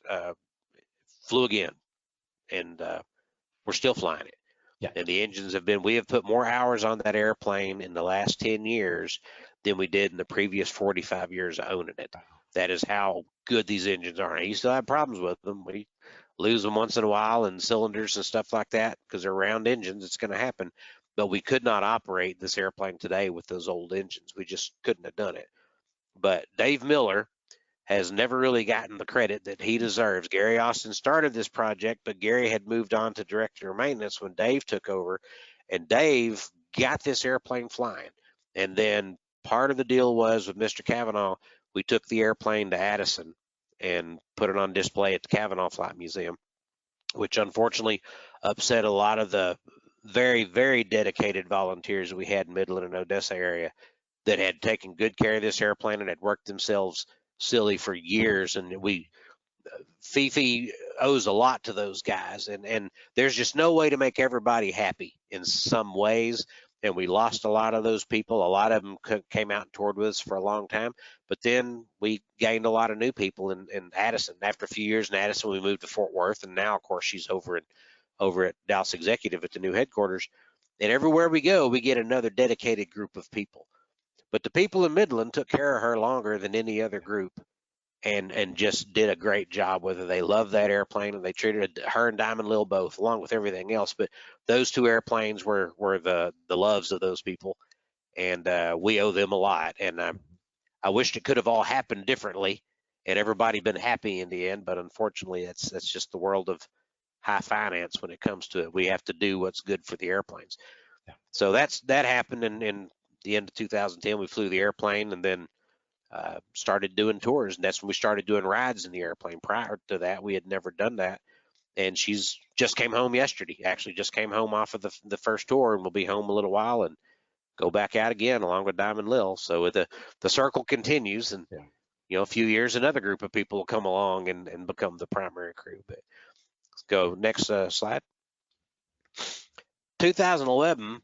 flew again. And we're still flying it. Yeah. And the engines we have put more hours on that airplane in the last 10 years than we did in the previous 45 years of owning it. That is how good these engines are. And you still have problems with them. We lose them once in a while, and cylinders and stuff like that, because they're round engines. It's going to happen. But we could not operate this airplane today with those old engines. We just couldn't have done it. But Dave Miller has never really gotten the credit that he deserves. Gary Austin started this project, but Gary had moved on to director of maintenance when Dave took over, and Dave got this airplane flying. And then part of the deal was with Mr. Cavanaugh, we took the airplane to Addison and put it on display at the Cavanaugh Flight Museum, which unfortunately upset a lot of the very, very dedicated volunteers that we had in Midland and Odessa area that had taken good care of this airplane and had worked themselves silly for years. And Fifi owes a lot to those guys, and there's just no way to make everybody happy in some ways. And we lost a lot of those people. A lot of them came out and toured with us for a long time, but then we gained a lot of new people in Addison. After a few years in Addison, we moved to Fort Worth, and now of course she's over at Dallas Executive at the new headquarters. And everywhere we go, we get another dedicated group of people. But the people in Midland took care of her longer than any other group, and just did a great job. Whether they loved that airplane and they treated her and Diamond Lil both, along with everything else. But those two airplanes were the loves of those people, and we owe them a lot. And I wished it could have all happened differently and everybody been happy in the end. But unfortunately, that's just the world of high finance when it comes to it. We have to do what's good for the airplanes. Yeah. So that happened in the end of 2010. We flew the airplane, and then started doing tours, and that's when we started doing rides in the airplane. Prior to that, we had never done that. And she's just came home yesterday. Actually, just came home off of the first tour, and will be home a little while and go back out again along with Diamond Lil. So the circle continues, and a few years, another group of people will come along and become the primary crew. But let's go next slide. 2011,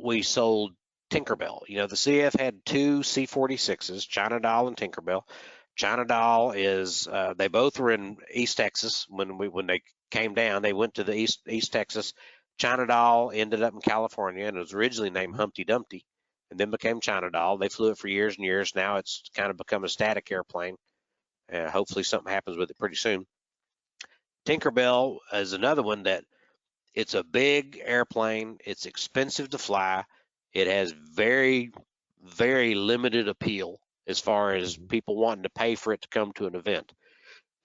we sold Tinkerbell. The CF had two C-46s, China Doll and Tinkerbell. China Doll is they both were in East Texas when they came down. They went to the East Texas. China Doll ended up in California, and it was originally named Humpty Dumpty, and then became China Doll. They flew it for years and years. Now it's kind of become a static airplane. Hopefully something happens with it pretty soon. Tinkerbell is another one that it's a big airplane. It's expensive to fly. It has very, very limited appeal as far as people wanting to pay for it to come to an event,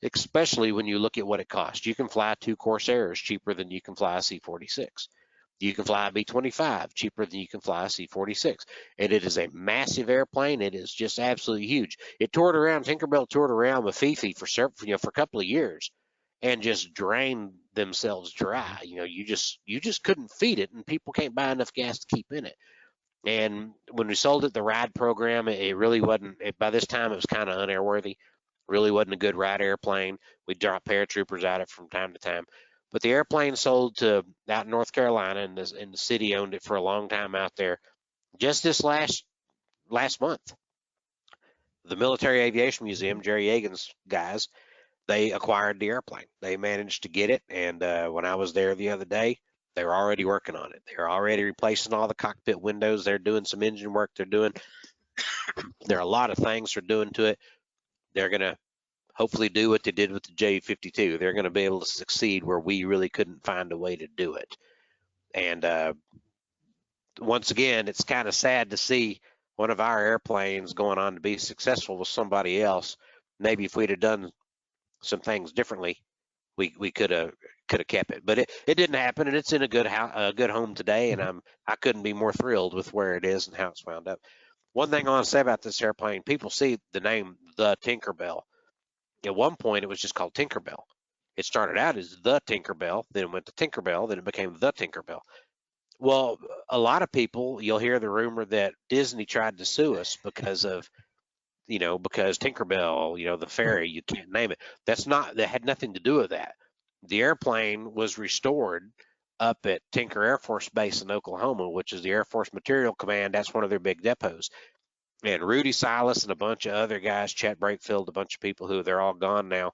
especially when you look at what it costs. You can fly two Corsairs cheaper than you can fly a C-46. You can fly a B-25 cheaper than you can fly a C-46. And it is a massive airplane. It is just absolutely huge. It toured around, Tinkerbell toured around with Fifi for a couple of years and just drained themselves dry. You just couldn't feed it, and people can't buy enough gas to keep in it. And when we sold it, the ride program, it really wasn't, by this time it was kind of unairworthy. Really wasn't a good ride airplane. We dropped paratroopers at it from time to time. But the airplane sold to out in North Carolina, and the city owned it for a long time out there. Just this last month, the Military Aviation Museum, Jerry Yeagan's guys, they acquired the airplane. They managed to get it, and when I was there the other day, they were already working on it. They're already replacing all the cockpit windows. They're doing some engine work. There are a lot of things they're doing to it. They're going to hopefully do what they did with the J-52. They're going to be able to succeed where we really couldn't find a way to do it. And once again, it's kind of sad to see one of our airplanes going on to be successful with somebody else. Maybe if we'd have done some things differently, we could have kept it. But it didn't happen, and it's in a good home today, and I couldn't be more thrilled with where it is and how it's wound up. One thing I want to say about this airplane, people see the name, the Tinkerbell. At one point, it was just called Tinkerbell. It started out as the Tinkerbell, then it went to Tinkerbell, then it became the Tinkerbell. Well, a lot of people, you'll hear the rumor that Disney tried to sue us because of, because Tinkerbell, the fairy, you can't name it. That had nothing to do with that. The airplane was restored up at Tinker Air Force Base in Oklahoma, which is the Air Force Material Command. That's one of their big depots. And Rudy Silas and a bunch of other guys, Chet Brakefield, a bunch of people who they're all gone now,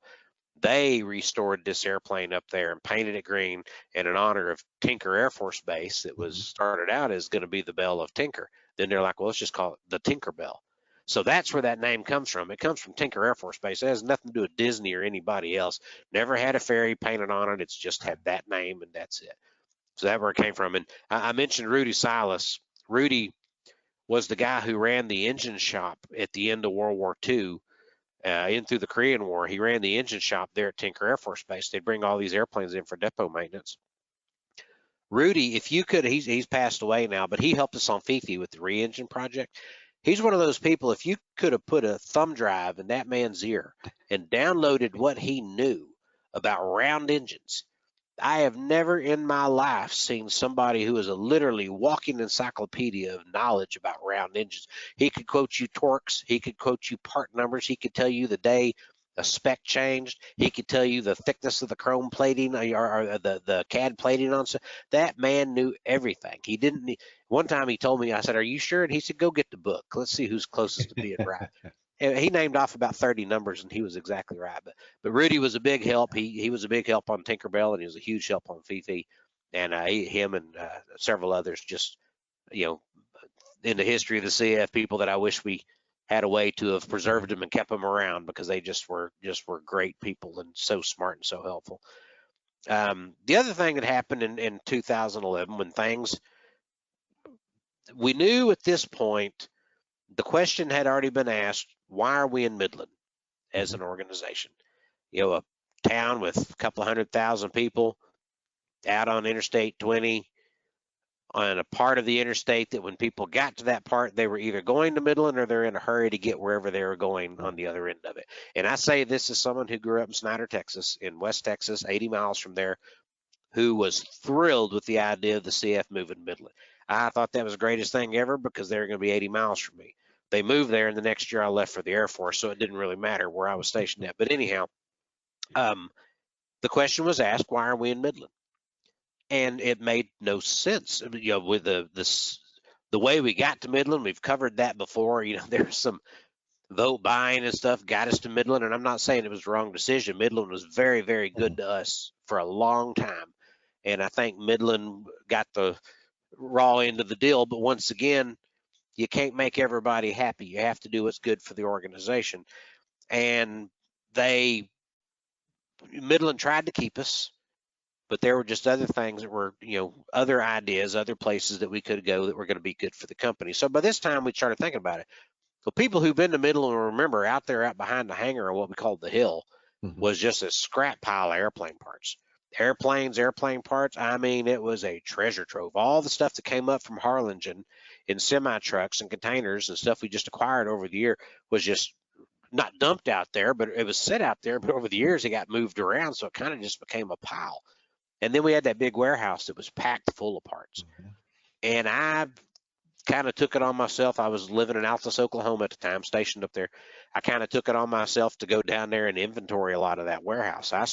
they restored this airplane up there and painted it green in honor of Tinker Air Force Base. It was started out as going to be the Bell of Tinker. Then they're like, well, let's just call it the Tinkerbell. So that's where that name comes from. It comes from Tinker Air Force Base. It has nothing to do with Disney or anybody else. Never had a fairy painted on it. It's just had that name, and that's it. So that's where it came from. And I mentioned Rudy Silas. Rudy was the guy who ran the engine shop at the end of World War II, in through the Korean War. He ran the engine shop there at Tinker Air Force Base. They'd bring all these airplanes in for depot maintenance. Rudy, if you could, he's passed away now, but he helped us on Fifi with the re-engine project. He's one of those people, if you could have put a thumb drive in that man's ear and downloaded what he knew about round engines, I have never in my life seen somebody who is a literally walking encyclopedia of knowledge about round engines. He could quote you torques. He could quote you part numbers. He could tell you the day a spec changed. He could tell you the thickness of the chrome plating or the CAD plating on. So that man knew everything. He didn't. One time he told me, I said, "Are you sure?" And he said, "Go get the book. Let's see who's closest to being right." And he named off about 30 numbers, and he was exactly right. But Rudy was a big help. He was a big help on Tinkerbell, and he was a huge help on Fifi. and him and several others, just, you know, in the history of the CAF, people that I wish we had a way to have preserved them and kept them around, because they just were great people and so smart and so helpful. The other thing that happened in 2011, when we knew at this point, the question had already been asked, why are we in Midland as an organization? You know, a town with a couple of 100,000 people out on Interstate 20, on a part of the interstate that when people got to that part, they were either going to Midland or they're in a hurry to get wherever they were going on the other end of it. And I say this as someone who grew up in Snyder, Texas, in West Texas, 80 miles from there, who was thrilled with the idea of the CF moving to Midland. I thought that was the greatest thing ever, because they were going to be 80 miles from me. They moved there, and the next year I left for the Air Force, so it didn't really matter where I was stationed at. But anyhow, the question was asked, why are we in Midland? And it made no sense. You know, with the way we got to Midland, we've covered that before. You know, there's some vote buying and stuff got us to Midland, and I'm not saying it was the wrong decision. Midland was very, very good to us for a long time, and I think Midland got the raw end of the deal. But once again, you can't make everybody happy. You have to do what's good for the organization. And Midland tried to keep us, but there were just other things that were, you know, other ideas, other places that we could go that were going to be good for the company. So by this time we started thinking about it. So people who've been to Midland will remember out behind the hangar, what we called the hill, was just a scrap pile of airplane parts. Airplane parts. I mean, it was a treasure trove. All the stuff that came up from Harlingen in semi trucks and containers and stuff we just acquired over the year was just not dumped out there, but it was set out there. But over the years, it got moved around, so it kind of just became a pile. And then we had that big warehouse that was packed full of parts. And I kind of took it on myself. I was living in Altus, Oklahoma at the time, stationed up there. I kind of took it on myself to go down there and inventory a lot of that warehouse. I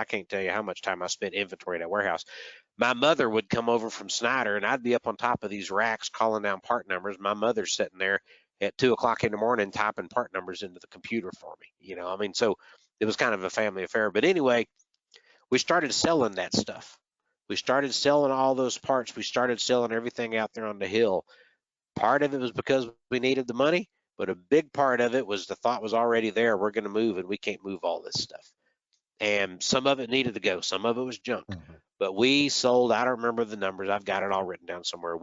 can't tell you how much time I spent inventorying that warehouse. My mother would come over from Snyder, and I'd be up on top of these racks calling down part numbers. My mother's sitting there at 2 o'clock in the morning typing part numbers into the computer for me. You know, I mean, so it was kind of a family affair. But anyway, we started selling that stuff. We started selling all those parts. We started selling everything out there on the hill. Part of it was because we needed the money, but a big part of it was the thought was already there. We're going to move, and we can't move all this stuff. And some of it needed to go. Some of it was junk. But we sold, I don't remember the numbers. I've got it all written down somewhere.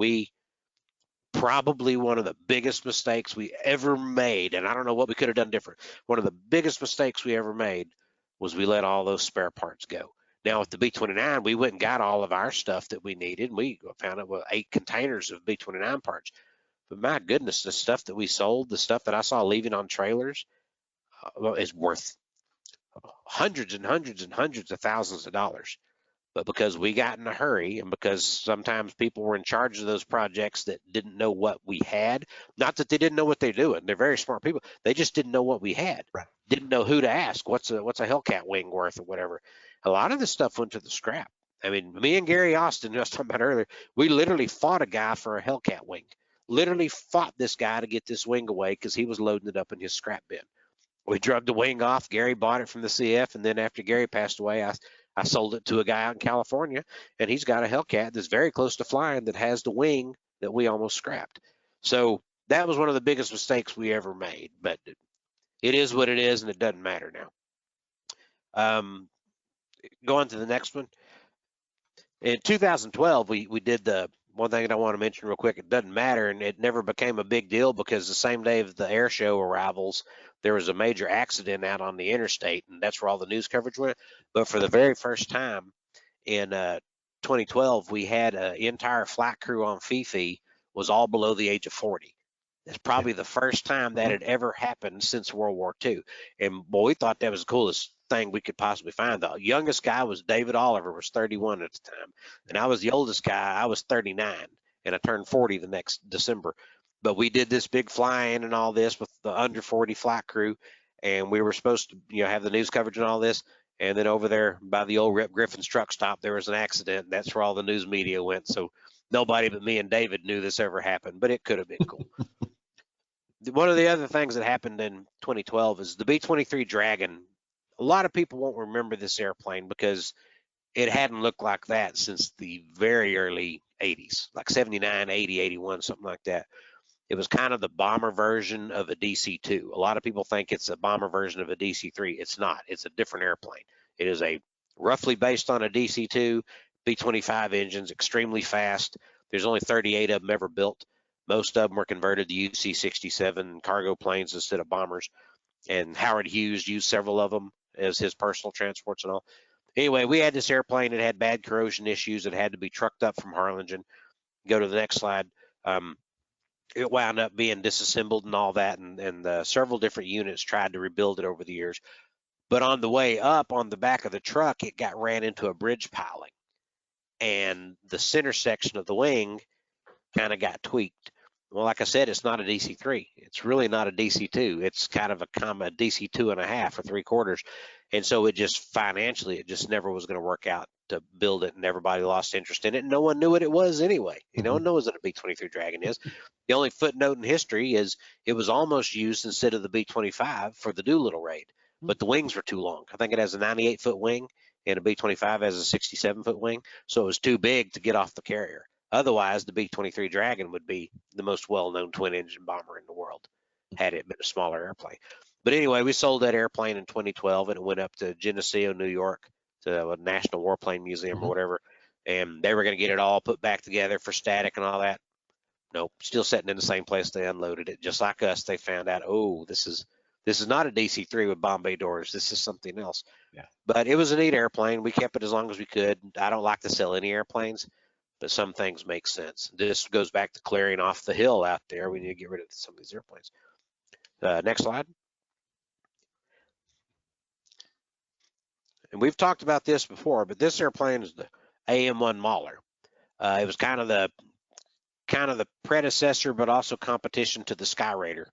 Probably one of the biggest mistakes we ever made, and I don't know what we could have done different. One of the biggest mistakes we ever made was we let all those spare parts go. Now, with the B-29, we went and got all of our stuff that we needed. We found out 8 containers of B-29 parts. But my goodness, the stuff that we sold, the stuff that I saw leaving on trailers, is worth hundreds and hundreds and hundreds of thousands of dollars. But because we got in a hurry, and because sometimes people were in charge of those projects that didn't know what we had, not that they didn't know what they're doing, they're very smart people, they just didn't know what we had. Right. Didn't know who to ask. What's a Hellcat wing worth or whatever. A lot of this stuff went to the scrap. I mean, me and Gary Austin, who I was talking about earlier, we literally fought a guy for a Hellcat wing. Literally fought this guy to get this wing away because he was loading it up in his scrap bin. We drug the wing off. Gary bought it from the CF, and then after Gary passed away, I sold it to a guy out in California, and he's got a Hellcat that's very close to flying that has the wing that we almost scrapped. So that was one of the biggest mistakes we ever made, but it is what it is, and it doesn't matter now. Going to the next one. In 2012, we did the one thing that I want to mention real quick. It doesn't matter, and it never became a big deal because the same day of the air show arrivals, there was a major accident out on the interstate, and that's where all the news coverage went. But for the very first time in 2012, we had an entire flight crew on Fifi was all below the age of 40. It's probably the first time that had ever happened since World War II. And boy, we thought that was the coolest thing we could possibly find. The youngest guy was David Oliver, was 31 at the time. And I was the oldest guy. I was 39, and I turned 40 the next December. But we did this big fly-in and all this with the under 40 flight crew, and we were supposed to, have the news coverage and all this. And then over there by the old Rip Griffin's truck stop, there was an accident. And that's where all the news media went. So nobody but me and David knew this ever happened, but it could have been cool. One of the other things that happened in 2012 is the B-23 Dragon. A lot of people won't remember this airplane because it hadn't looked like that since the very early 80s, like 79, 80, 81, something like that. It was kind of the bomber version of a DC-2. A lot of people think it's a bomber version of a DC-3. It's not. It's a different airplane. It is a roughly based on a DC-2, B-25 engines, extremely fast. There's only 38 of them ever built. Most of them were converted to UC-67 cargo planes instead of bombers. And Howard Hughes used several of them as his personal transports and all. Anyway, we had this airplane. It had bad corrosion issues. It had to be trucked up from Harlingen. Go to the next slide. It wound up being disassembled and all that, and several different units tried to rebuild it over the years. But on the way up on the back of the truck, it got ran into a bridge piling, and the center section of the wing kind of got tweaked. Well, like I said, it's not a DC-3. It's really not a DC-2. It's kind of a DC-2 and a half or 3/4. And so it just financially, it just never was going to work out to build it, and everybody lost interest in it. And no one knew what it was anyway. No one knows what a B-23 Dragon is. The only footnote in history is it was almost used instead of the B-25 for the Doolittle raid, but the wings were too long. I think it has a 98-foot wing, and a B-25 has a 67-foot wing, so it was too big to get off the carrier. Otherwise, the B-23 Dragon would be the most well-known twin-engine bomber in the world, had it been a smaller airplane. But anyway, we sold that airplane in 2012, and it went up to Geneseo, New York, to a National Warplane Museum or whatever, and they were going to get it all put back together for static and all that. Nope, still sitting in the same place they unloaded it. Just like us, they found out, oh, this is not a DC-3 with Bombay doors. This is something else. Yeah. But it was a neat airplane. We kept it as long as we could. I don't like to sell any airplanes, but some things make sense. This goes back to clearing off the hill out there. We need to get rid of some of these airplanes. Next slide. And we've talked about this before, but this airplane is the AM-1 Mauler. It was kind of the predecessor, but also competition to the Sky Raider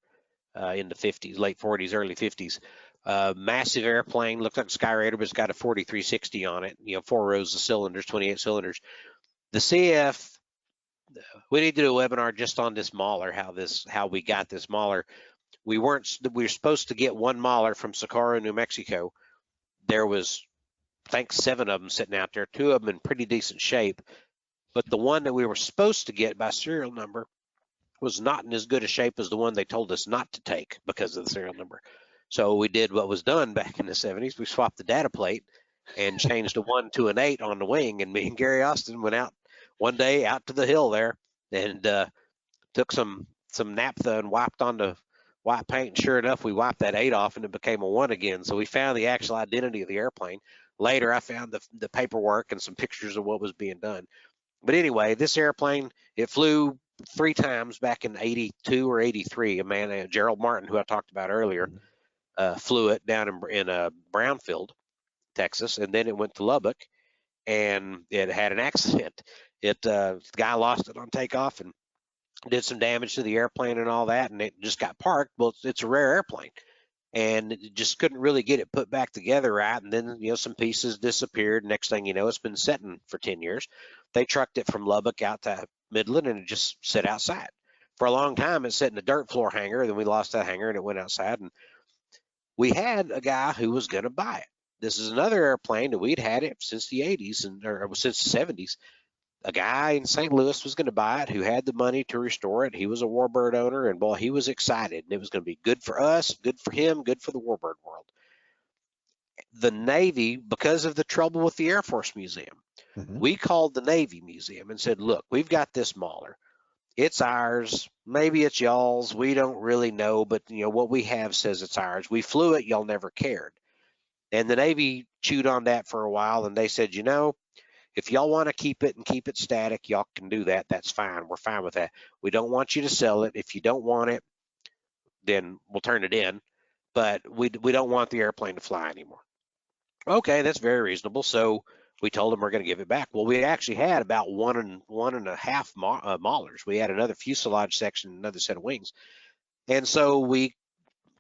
in the 50s, late 40s, early 50s. Massive airplane, looked like a Sky Raider, but it's got a 4360 on it. 4 rows of cylinders, 28 cylinders. The CAF, we need to do a webinar just on this Mauler, how we got this Mauler. We were supposed to get one Mauler from Socorro, New Mexico. There was, I think, 7 of them sitting out there, 2 of them in pretty decent shape. But the one that we were supposed to get by serial number was not in as good a shape as the one they told us not to take because of the serial number. So we did what was done back in the 70s. We swapped the data plate and changed a 1 to an 8 on the wing. And me and Gary Austin went out one day out to the hill there and took some naphtha and wiped on the white paint. And sure enough, we wiped that 8 off and it became a 1 again. So we found the actual identity of the airplane. Later, I found the paperwork and some pictures of what was being done. But anyway, this airplane, it flew 3 times back in 82 or 83. A man, Gerald Martin, who I talked about earlier, flew it down in Brownfield, Texas, and then it went to Lubbock, and it had an accident. The guy lost it on takeoff and did some damage to the airplane and all that, and it just got parked. Well, it's a rare airplane, and it just couldn't really get it put back together right. And then, some pieces disappeared. Next thing you know, it's been sitting for 10 years. They trucked it from Lubbock out to Midland, and it just sat outside. For a long time, it sat in a dirt floor hangar. Then we lost that hangar, and it went outside. And we had a guy who was going to buy it. This is another airplane that we'd had it since the 80s or since the 70s. A guy in St. Louis was going to buy it who had the money to restore it. He was a Warbird owner, and boy, he was excited. And it was going to be good for us, good for him, good for the Warbird world. The Navy, because of the trouble with the Air Force Museum, we called the Navy Museum and said, look, we've got this Mauler. It's ours. Maybe it's y'all's. We don't really know, but what we have says it's ours. We flew it. Y'all never cared. And the Navy chewed on that for a while, and they said, if y'all want to keep it and keep it static, y'all can do that. That's fine. We're fine with that. We don't want you to sell it. If you don't want it, then we'll turn it in. But we don't want the airplane to fly anymore. Okay, that's very reasonable. So we told them we're going to give it back. Well, we actually had about one and a half Maulers. We had another fuselage section, another set of wings. And so we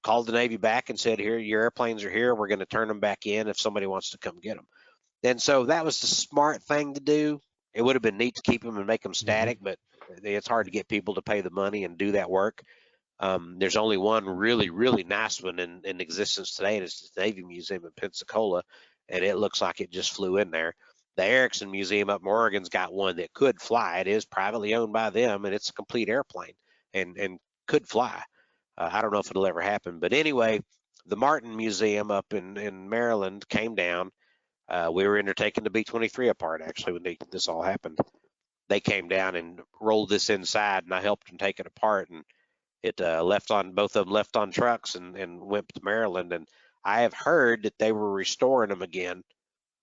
called the Navy back and said, here, your airplanes are here. We're going to turn them back in if somebody wants to come get them. And so that was the smart thing to do. It would have been neat to keep them and make them static, but it's hard to get people to pay the money and do that work. There's only one really, really nice one in existence today, and it's the Navy Museum in Pensacola, and it looks like it just flew in there. The Erickson Museum up in Oregon's got one that could fly. It is privately owned by them, and it's a complete airplane and could fly. I don't know if it'll ever happen, but anyway, the Martin Museum up in Maryland came down. We were undertaking the B-23 apart, actually, when this all happened. They came down and rolled this inside, and I helped them take it apart, and it both of them left on trucks and went to Maryland. And I have heard that they were restoring them again,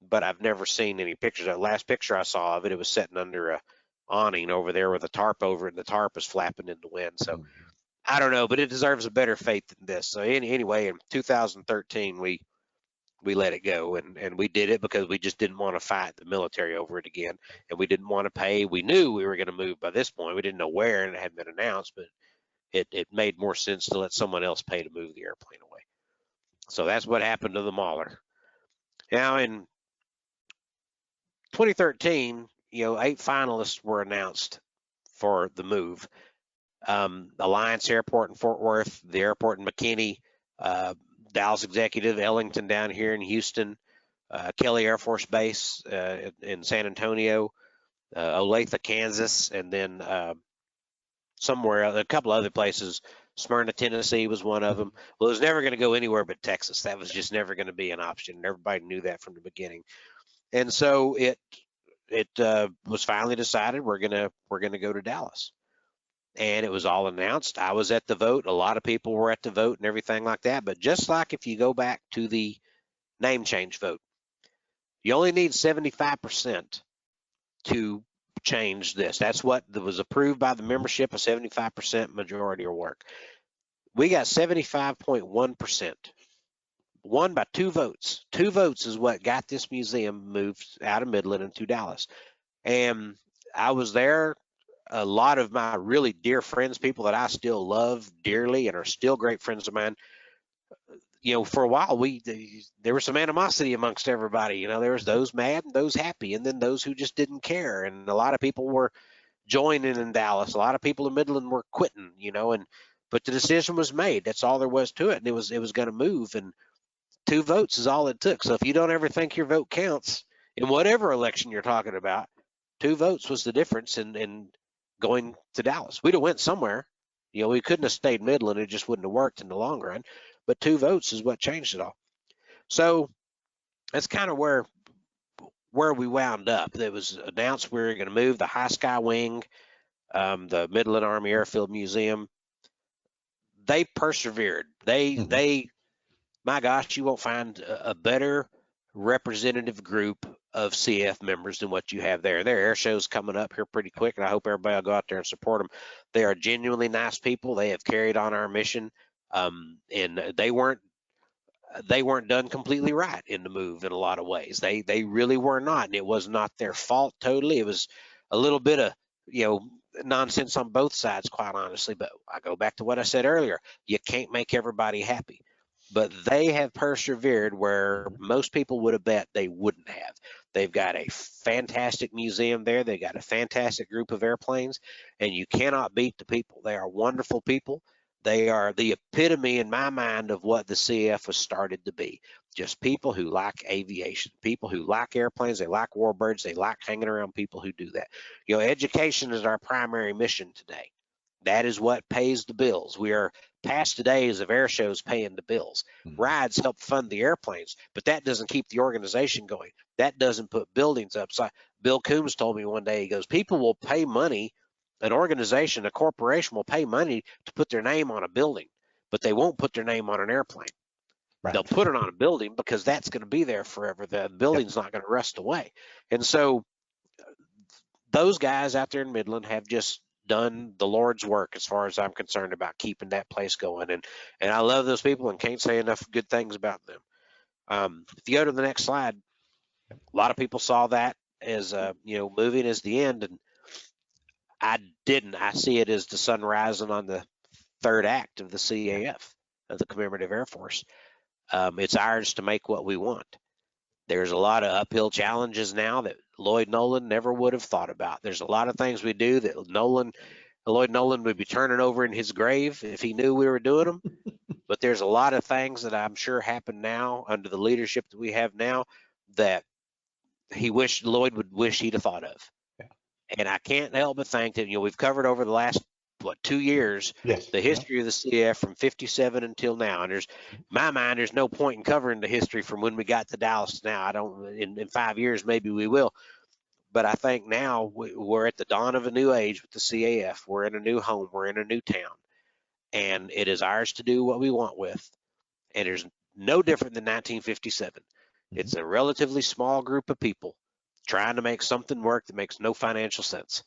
but I've never seen any pictures. The last picture I saw of it, it was sitting under a awning over there with a tarp over it, and the tarp was flapping in the wind. So I don't know, but it deserves a better fate than this. So anyway, in 2013, we let it go, and we did it because we just didn't want to fight the military over it again, and we didn't want to pay. We knew we were going to move by this point. We didn't know where, and it hadn't been announced, but it made more sense to let someone else pay to move the airplane away. So that's what happened to the Mauler. Now in 2013, 8 finalists were announced for the move. Alliance Airport in Fort Worth, the airport in McKinney, Dallas Executive, Ellington down here in Houston, Kelly Air Force Base in San Antonio, Olathe, Kansas, and then a couple other places. Smyrna, Tennessee was one of them. Well, it was never going to go anywhere but Texas. That was just never going to be an option. Everybody knew that from the beginning. And so it was finally decided we're gonna go to Dallas. And it was all announced. I was at the vote. A lot of people were at the vote and everything like that. But just like if you go back to the name change vote, you only need 75% to change this. That's what was approved by the membership, a 75% majority or work. We got 75.1%, won by 2 votes. 2 votes is what got this museum moved out of Midland into Dallas. And I was there. A lot of my really dear friends, people that I still love dearly and are still great friends of mine, for a while there was some animosity amongst everybody. There was those mad and those happy, and then those who just didn't care. And a lot of people were joining in Dallas. A lot of people in Midland were quitting, but the decision was made. That's all there was to it. And it was going to move, and 2 votes is all it took. So if you don't ever think your vote counts in whatever election you're talking about, 2 votes was the difference in going to Dallas. We'd have went somewhere. We couldn't have stayed Midland. It just wouldn't have worked in the long run. But 2 votes is what changed it all. So that's kind of where we wound up. It was announced we were going to move the High Sky Wing, the Midland Army Airfield Museum. They persevered. They, my gosh, you won't find a better representative group of CF members than what you have there. Their air show's coming up here pretty quick, and I hope everybody will go out there and support them. They are genuinely nice people. They have carried on our mission, and they weren't done completely right in the move in a lot of ways. They really were not, and it was not their fault totally. It was a little bit of nonsense on both sides, quite honestly. But I go back to what I said earlier: you can't make everybody happy. But they have persevered where most people would have bet they wouldn't have. They've got a fantastic museum there. They've got a fantastic group of airplanes, and you cannot beat the people. They are wonderful people. They are the epitome in my mind of what the CF was started to be. Just people who like aviation, people who like airplanes, they like warbirds, they like hanging around people who do that. Education is our primary mission today. That is what pays the bills. We are past the days of air shows paying the bills. Rides help fund the airplanes, but that doesn't keep the organization going. That doesn't put buildings up. So Bill Coombs told me one day, he goes, people will pay money, an organization, a corporation will pay money to put their name on a building, but they won't put their name on an airplane. Right. They'll put it on a building because that's going to be there forever. The building's not going to rust away. And so those guys out there in Midland have just done the Lord's work as far as I'm concerned about keeping that place going. And I love those people and can't say enough good things about them. If you go to the next slide, a lot of people saw that as, moving as the end. And I didn't. I see it as the sun rising on the 3rd act of the CAF, of the Commemorative Air Force. It's ours to make what we want. There's a lot of uphill challenges now that Lloyd Nolan never would have thought about. There's a lot of things we do that Lloyd Nolan would be turning over in his grave if he knew we were doing them. But there's a lot of things that I'm sure happen now under the leadership that we have now that Lloyd would wish he'd have thought of. Yeah. And I can't help but think that, we've covered over the last, 2 years, Yes. the history of the CAF from 57 until now. And my mind, there's no point in covering the history from when we got to Dallas to now. I don't, in 5 years, maybe we will. But I think now we're at the dawn of a new age with the CAF. We're in a new home. We're in a new town. And it is ours to do what we want with. And there's no different than 1957. Mm-hmm. It's a relatively small group of people trying to make something work that makes no financial sense.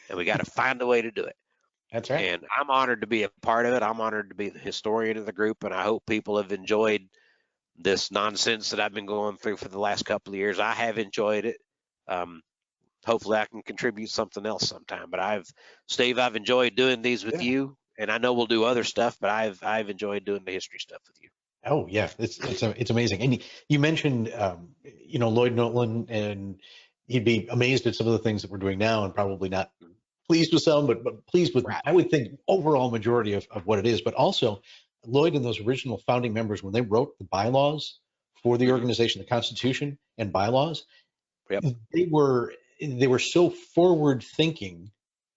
And we got to find a way to do it. That's right. And I'm honored to be a part of it. I'm honored to be the historian of the group. And I hope people have enjoyed this nonsense that I've been going through for the last couple of years. I have enjoyed it. Hopefully I can contribute something else sometime. But Steve, I've enjoyed doing these with you. And I know we'll do other stuff, but I've enjoyed doing the history stuff with you. Oh yeah, it's amazing. And you mentioned Lloyd Nolan, and he'd be amazed at some of the things that we're doing now, and probably not pleased with some, but pleased with, right, I would think, overall majority of what it is. But also Lloyd and those original founding members, when they wrote the bylaws for the organization, the Constitution and bylaws, yep, they were so forward thinking.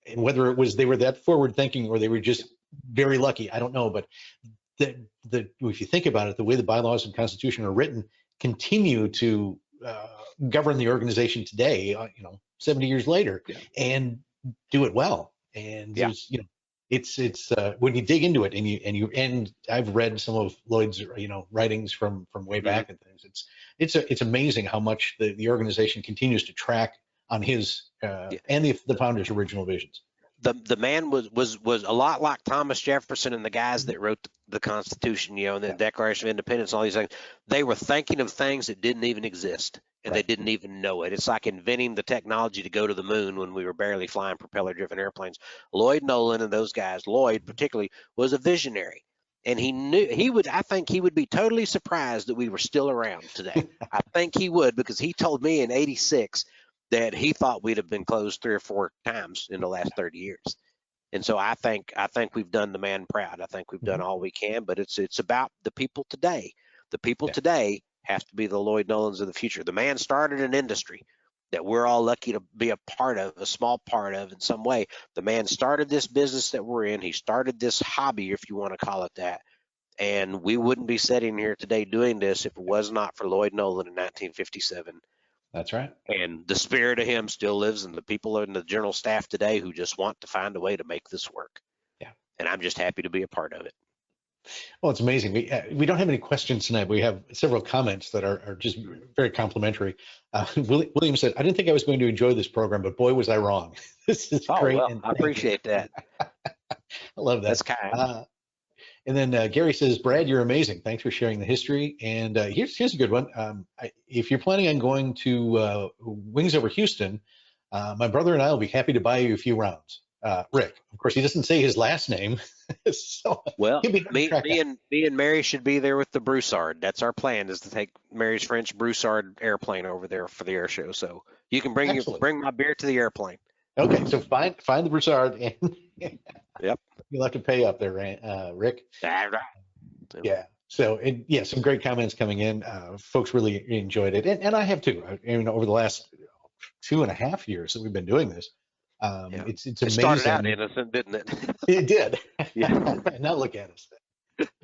And whether it was they were that forward thinking or they were just very lucky, I don't know. But if you think about it, the way the bylaws and Constitution are written continue to govern the organization today, 70 years later, and do it well. And there's, it's when you dig into it, and I've read some of Lloyd's writings from way back and things. It's amazing how much the organization continues to track on his and the founder's original visions. The man was a lot like Thomas Jefferson and the guys that wrote the Constitution, and the Declaration of Independence, all these things. They were thinking of things that didn't even exist, and they didn't even know it. It's like inventing the technology to go to the moon when we were barely flying propeller-driven airplanes. Lloyd Nolan and those guys, Lloyd particularly, was a visionary. And he knew I think he would be totally surprised that we were still around today. I think he would, because he told me in '86 that he thought we'd have been closed 3 or 4 times in the last 30 years. And so I think we've done the man proud. I think we've done all we can, but it's about the people today. The people today have to be the Lloyd Nolans of the future. The man started an industry that we're all lucky to be a part of, a small part of in some way. The man started this business that we're in. He started this hobby, if you want to call it that. And we wouldn't be sitting here today doing this if it was not for Lloyd Nolan in 1957. That's right. And the spirit of him still lives in the people in the general staff today who just want to find a way to make this work. Yeah. And I'm just happy to be a part of it. Well, it's amazing. We don't have any questions tonight. We have several comments that are just very complimentary. William said, "I didn't think I was going to enjoy this program, but boy, was I wrong." This is great. Well, I appreciate that. I love that. That's kind. And then Gary says, "Brad, you're amazing. Thanks for sharing the history." And here's a good one. If you're planning on going to Wings Over Houston, my brother and I will be happy to buy you a few rounds. Rick, of course, he doesn't say his last name. So well, me and Mary should be there with the Broussard. That's our plan, is to take Mary's French Broussard airplane over there for the air show. So you can bring my beer to the airplane. Okay, so find the Broussard, and yep, you'll have to pay up there, Rick. Yeah. So some great comments coming in. Folks really enjoyed it, and I have too. Over the last 2.5 years that we've been doing this, it's amazing. It started out innocent, didn't it? It did. Yeah. Now look at us.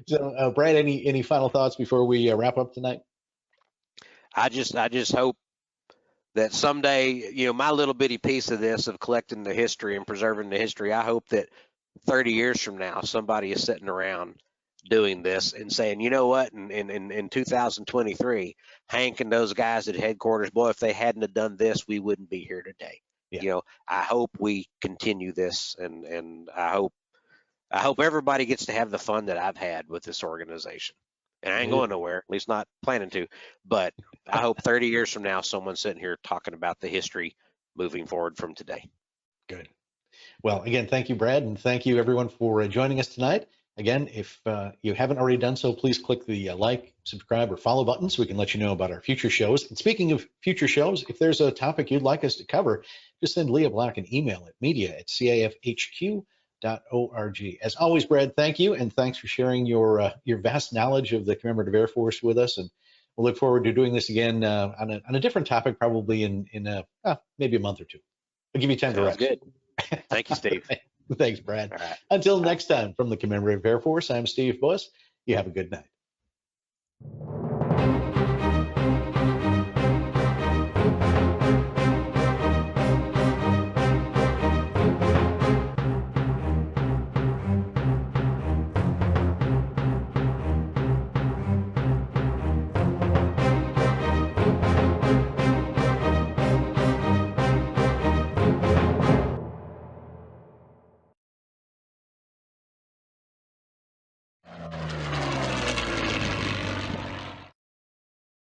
So, Brad, any final thoughts before we wrap up tonight? I just hope that someday, my little bitty piece of this, of collecting the history and preserving the history, I hope that 30 years from now, somebody is sitting around doing this and saying, you know what, in 2023, Hank and those guys at headquarters, boy, if they hadn't have done this, we wouldn't be here today. Yeah. I hope we continue this, and I hope everybody gets to have the fun that I've had with this organization. And I ain't going nowhere, at least not planning to. But I hope 30 years from now, someone's sitting here talking about the history moving forward from today. Good. Well, again, thank you, Brad, and thank you, everyone, for joining us tonight. Again, if you haven't already done so, please click the like, subscribe, or follow button so we can let you know about our future shows. And speaking of future shows, if there's a topic you'd like us to cover, just send Leah Black an email at media@cafhq.org. As always, Brad, thank you, and thanks for sharing your vast knowledge of the Commemorative Air Force with us. And we'll look forward to doing this again on a different topic, probably in maybe a month or two. I'll give you time to Sounds rest. good. Thank you, Steve. Thanks, Brad. All right. Until next time, from the Commemorative Air Force, I'm Steve Buss. You have a good night.